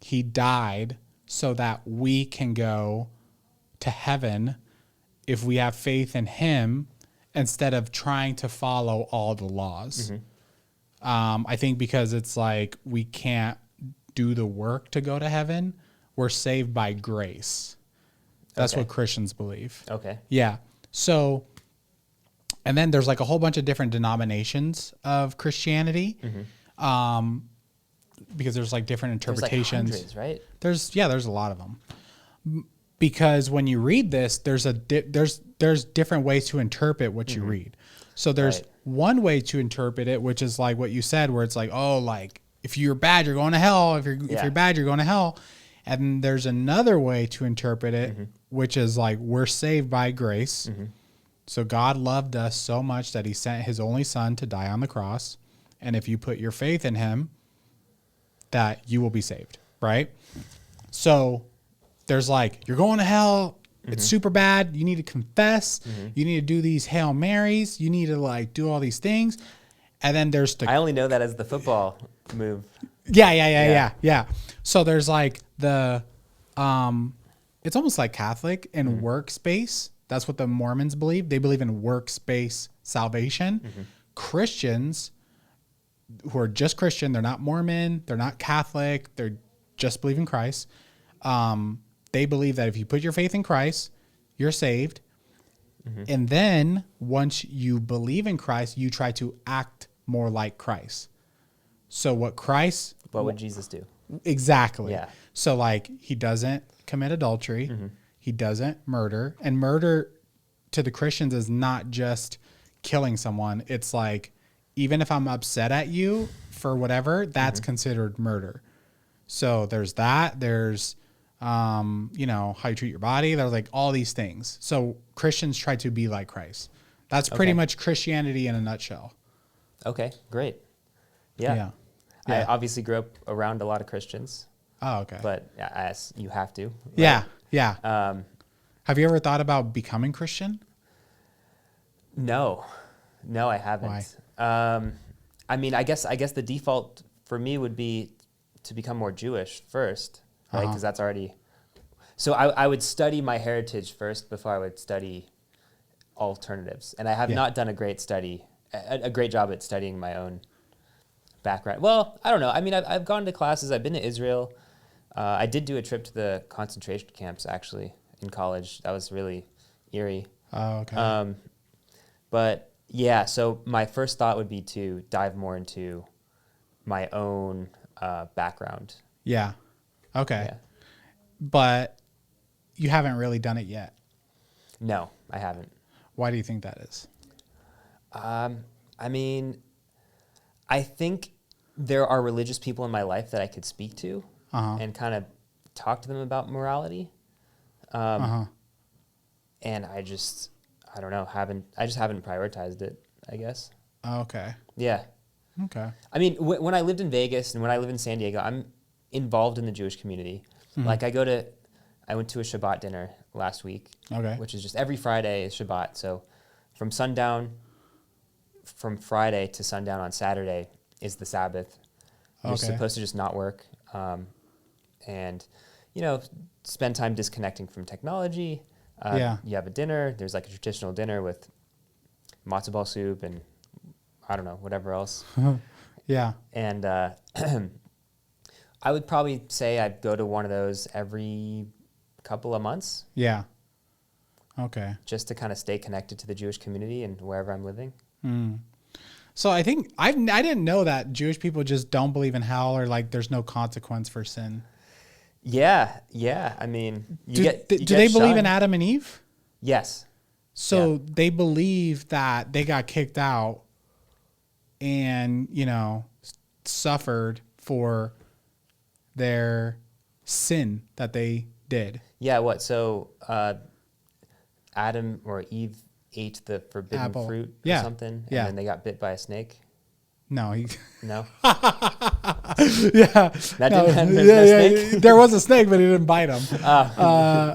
He died so that we can go to heaven if we have faith in him instead of trying to follow all the laws. I think because it's like we can't do the work to go to heaven. We're saved by grace. That's what Christians believe. Okay. Yeah. So, and then there's like a whole bunch of different denominations of Christianity, because there's like different interpretations. There's like hundreds, right? There's a lot of them. Because when you read this, there's different ways to interpret what you read. So there's one way to interpret it, which is like what you said, where it's like, oh, like if you're bad, you're going to hell. If you're bad, you're going to hell. And there's another way to interpret it, which is like we're saved by grace. So God loved us so much that he sent his only son to die on the cross. And if you put your faith in him, that you will be saved, right? So there's like, you're going to hell. It's super bad. You need to confess. You need to do these Hail Marys. You need to like do all these things. And then there's I only know that as the football move. Yeah. So there's like it's almost like Catholic and workspace. That's what the Mormons believe. They believe in workspace salvation. Christians who are just Christian, they're not Mormon, they're not Catholic, they're just believe in Christ. They believe that if you put your faith in Christ, you're saved. And then once you believe in Christ, you try to act more like Christ. So what would Jesus do? Exactly. Yeah. So like he doesn't commit adultery. He doesn't murder. And murder to the Christians is not just killing someone. It's like, even if I'm upset at you for whatever, that's considered murder. So there's that. There's, how you treat your body. There's like all these things. So Christians try to be like Christ. That's pretty much Christianity in a nutshell. Okay, great. Yeah. I obviously grew up around a lot of Christians. Oh, okay. But as you have to. Right? Yeah. Have you ever thought about becoming Christian? No, I haven't. Why? I mean, I guess the default for me would be to become more Jewish first, right? Because that's already. So I would study my heritage first before I would study alternatives, and I have not done a great job at studying my own background. Well, I don't know. I mean, I've gone to classes. I've been to Israel. I did do a trip to the concentration camps actually in college. That was really eerie. Oh, okay. But yeah, so my first thought would be to dive more into my own background. Yeah. Okay. Yeah. But you haven't really done it yet. No, I haven't. Why do you think that is? I mean, I think there are religious people in my life that I could speak to and kind of talk to them about morality. And I don't know, I just haven't prioritized it, I guess. Okay. Yeah. Okay. I mean, when I lived in Vegas and when I live in San Diego, I'm involved in the Jewish community. Like I went to a Shabbat dinner last week, which is just every Friday is Shabbat. So from Friday to sundown on Saturday is the Sabbath. You're supposed to just not work and, spend time disconnecting from technology. You have a dinner. There's like a traditional dinner with matzo ball soup and I don't know, whatever else. Yeah. And I would probably say I'd go to one of those every couple of months. Yeah. Okay. Just to kind of stay connected to the Jewish community and wherever I'm living. So I think I didn't know that Jewish people just don't believe in hell or like there's no consequence for sin. Yeah. I mean, do they believe in Adam and Eve? Yes. So they believe that they got kicked out and, suffered for their sin that they did. Yeah, what? So Adam or Eve ate the forbidden fruit or something, and then they got bit by a snake? No. No? Yeah. No snake? There was a snake, but he didn't bite him.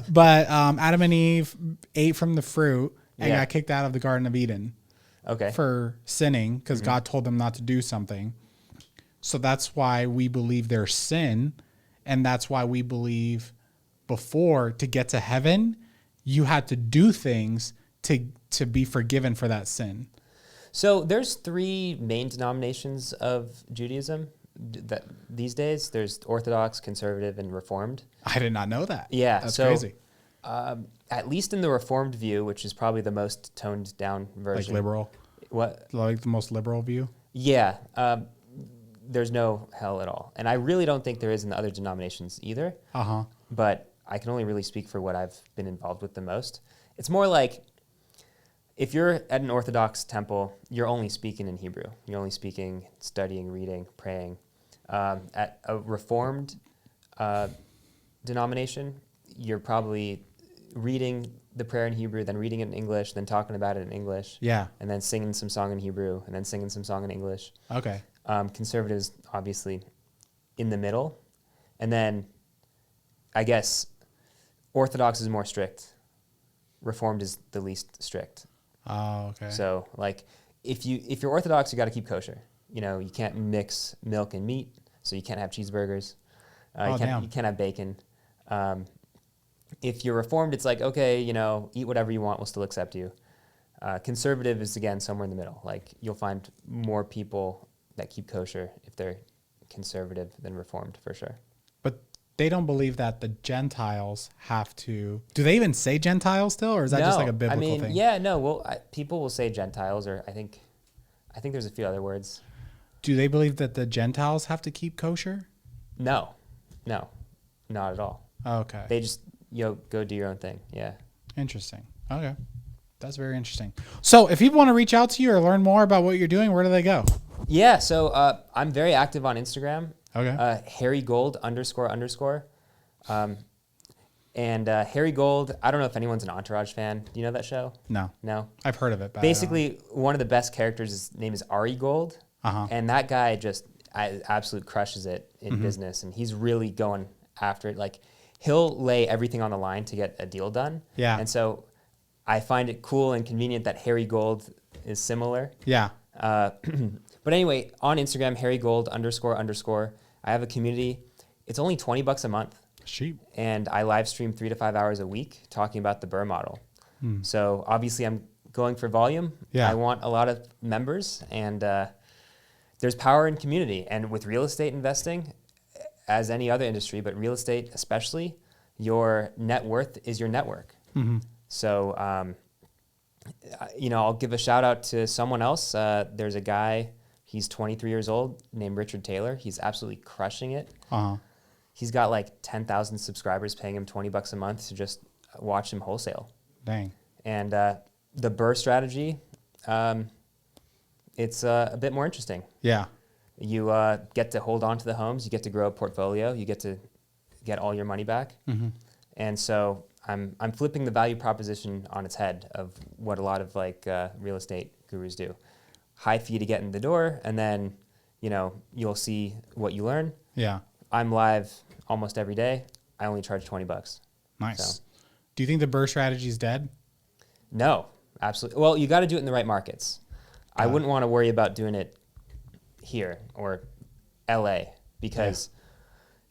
But Adam and Eve ate from the fruit and got kicked out of the Garden of Eden. Okay. For sinning because God told them not to do something. So that's why we believe there's sin. And that's why we believe before to get to heaven, you had to do things to be forgiven for that sin. So there's 3 main denominations of Judaism that these days. There's Orthodox, Conservative, and Reformed. I did not know that. Yeah. That's crazy. At least in the Reformed view, which is probably the most toned down version. Like liberal? What? Like the most liberal view? Yeah. There's no hell at all. And I really don't think there is in the other denominations either. But I can only really speak for what I've been involved with the most. It's more like if you're at an Orthodox temple, you're only speaking in Hebrew. You're only speaking, studying, reading, praying. At a Reformed denomination, you're probably reading the prayer in Hebrew, then reading it in English, then talking about it in English. Yeah. And then singing some song in Hebrew, and then singing some song in English. Okay. Conservatives, obviously, in the middle. And then, I guess, Orthodox is more strict. Reformed is the least strict. Oh, okay. So, like, if you're Orthodox, you got to keep kosher. You can't mix milk and meat, so you can't have cheeseburgers. You can't have bacon. If you're Reformed, it's like, okay, eat whatever you want, we'll still accept you. Conservative is, again, somewhere in the middle. Like, you'll find more people that keep kosher if they're conservative than Reformed, for sure. But they don't believe that the Gentiles have to... Do they even say Gentiles still, or is that just like a biblical thing? Yeah, no. Well, people will say Gentiles, or I think there's a few other words. Do they believe that the Gentiles have to keep kosher? No, not at all. Okay. They just go do your own thing. Yeah. Interesting. Okay. That's very interesting. So if people want to reach out to you or learn more about what you're doing, where do they go? Yeah. So I'm very active on Instagram. Okay. Harry Gold __. And Harry Gold, I don't know if anyone's an Entourage fan. Do you know that show? No. I've heard of it. But basically, one of the best characters, his name is Ari Gold. And that guy just absolute crushes it in business. And he's really going after it. Like, he'll lay everything on the line to get a deal done. Yeah. And so I find it cool and convenient that Harry Gold is similar. Yeah. But anyway, on Instagram, Harry Gold __. I have a community. It's only $20 a month. Cheap. And I live stream 3 to 5 hours a week talking about the Burr model. So obviously I'm going for volume. Yeah. I want a lot of members, and there's power in community. And with real estate investing, as any other industry, but real estate especially, your net worth is your network. So, I'll give a shout out to someone else. There's a guy, he's 23 years old, named Richard Taylor. He's absolutely crushing it. He's got like 10,000 subscribers paying him $20 a month to just watch him wholesale. Dang. And the Burr strategy, it's a bit more interesting. Yeah. You get to hold on to the homes. You get to grow a portfolio. You get to get all your money back. And so I'm flipping the value proposition on its head of what a lot of like real estate gurus do. High fee to get in the door, and then you'll see what you learn. Yeah. I'm live almost every day. I only charge $20. Nice. So. Do you think the Burr strategy is dead? No, absolutely. Well, you got to do it in the right markets. I wouldn't want to worry about doing it here or LA because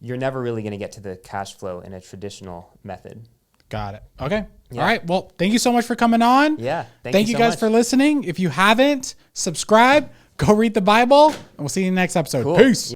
you're never really going to get to the cash flow in a traditional method. Got it. Okay. Yeah. All right. Well, thank you so much for coming on. Yeah. Thank you so guys much. for listening. If you haven't, subscribe, go read the Bible, and we'll see you in the next episode. Cool. Peace.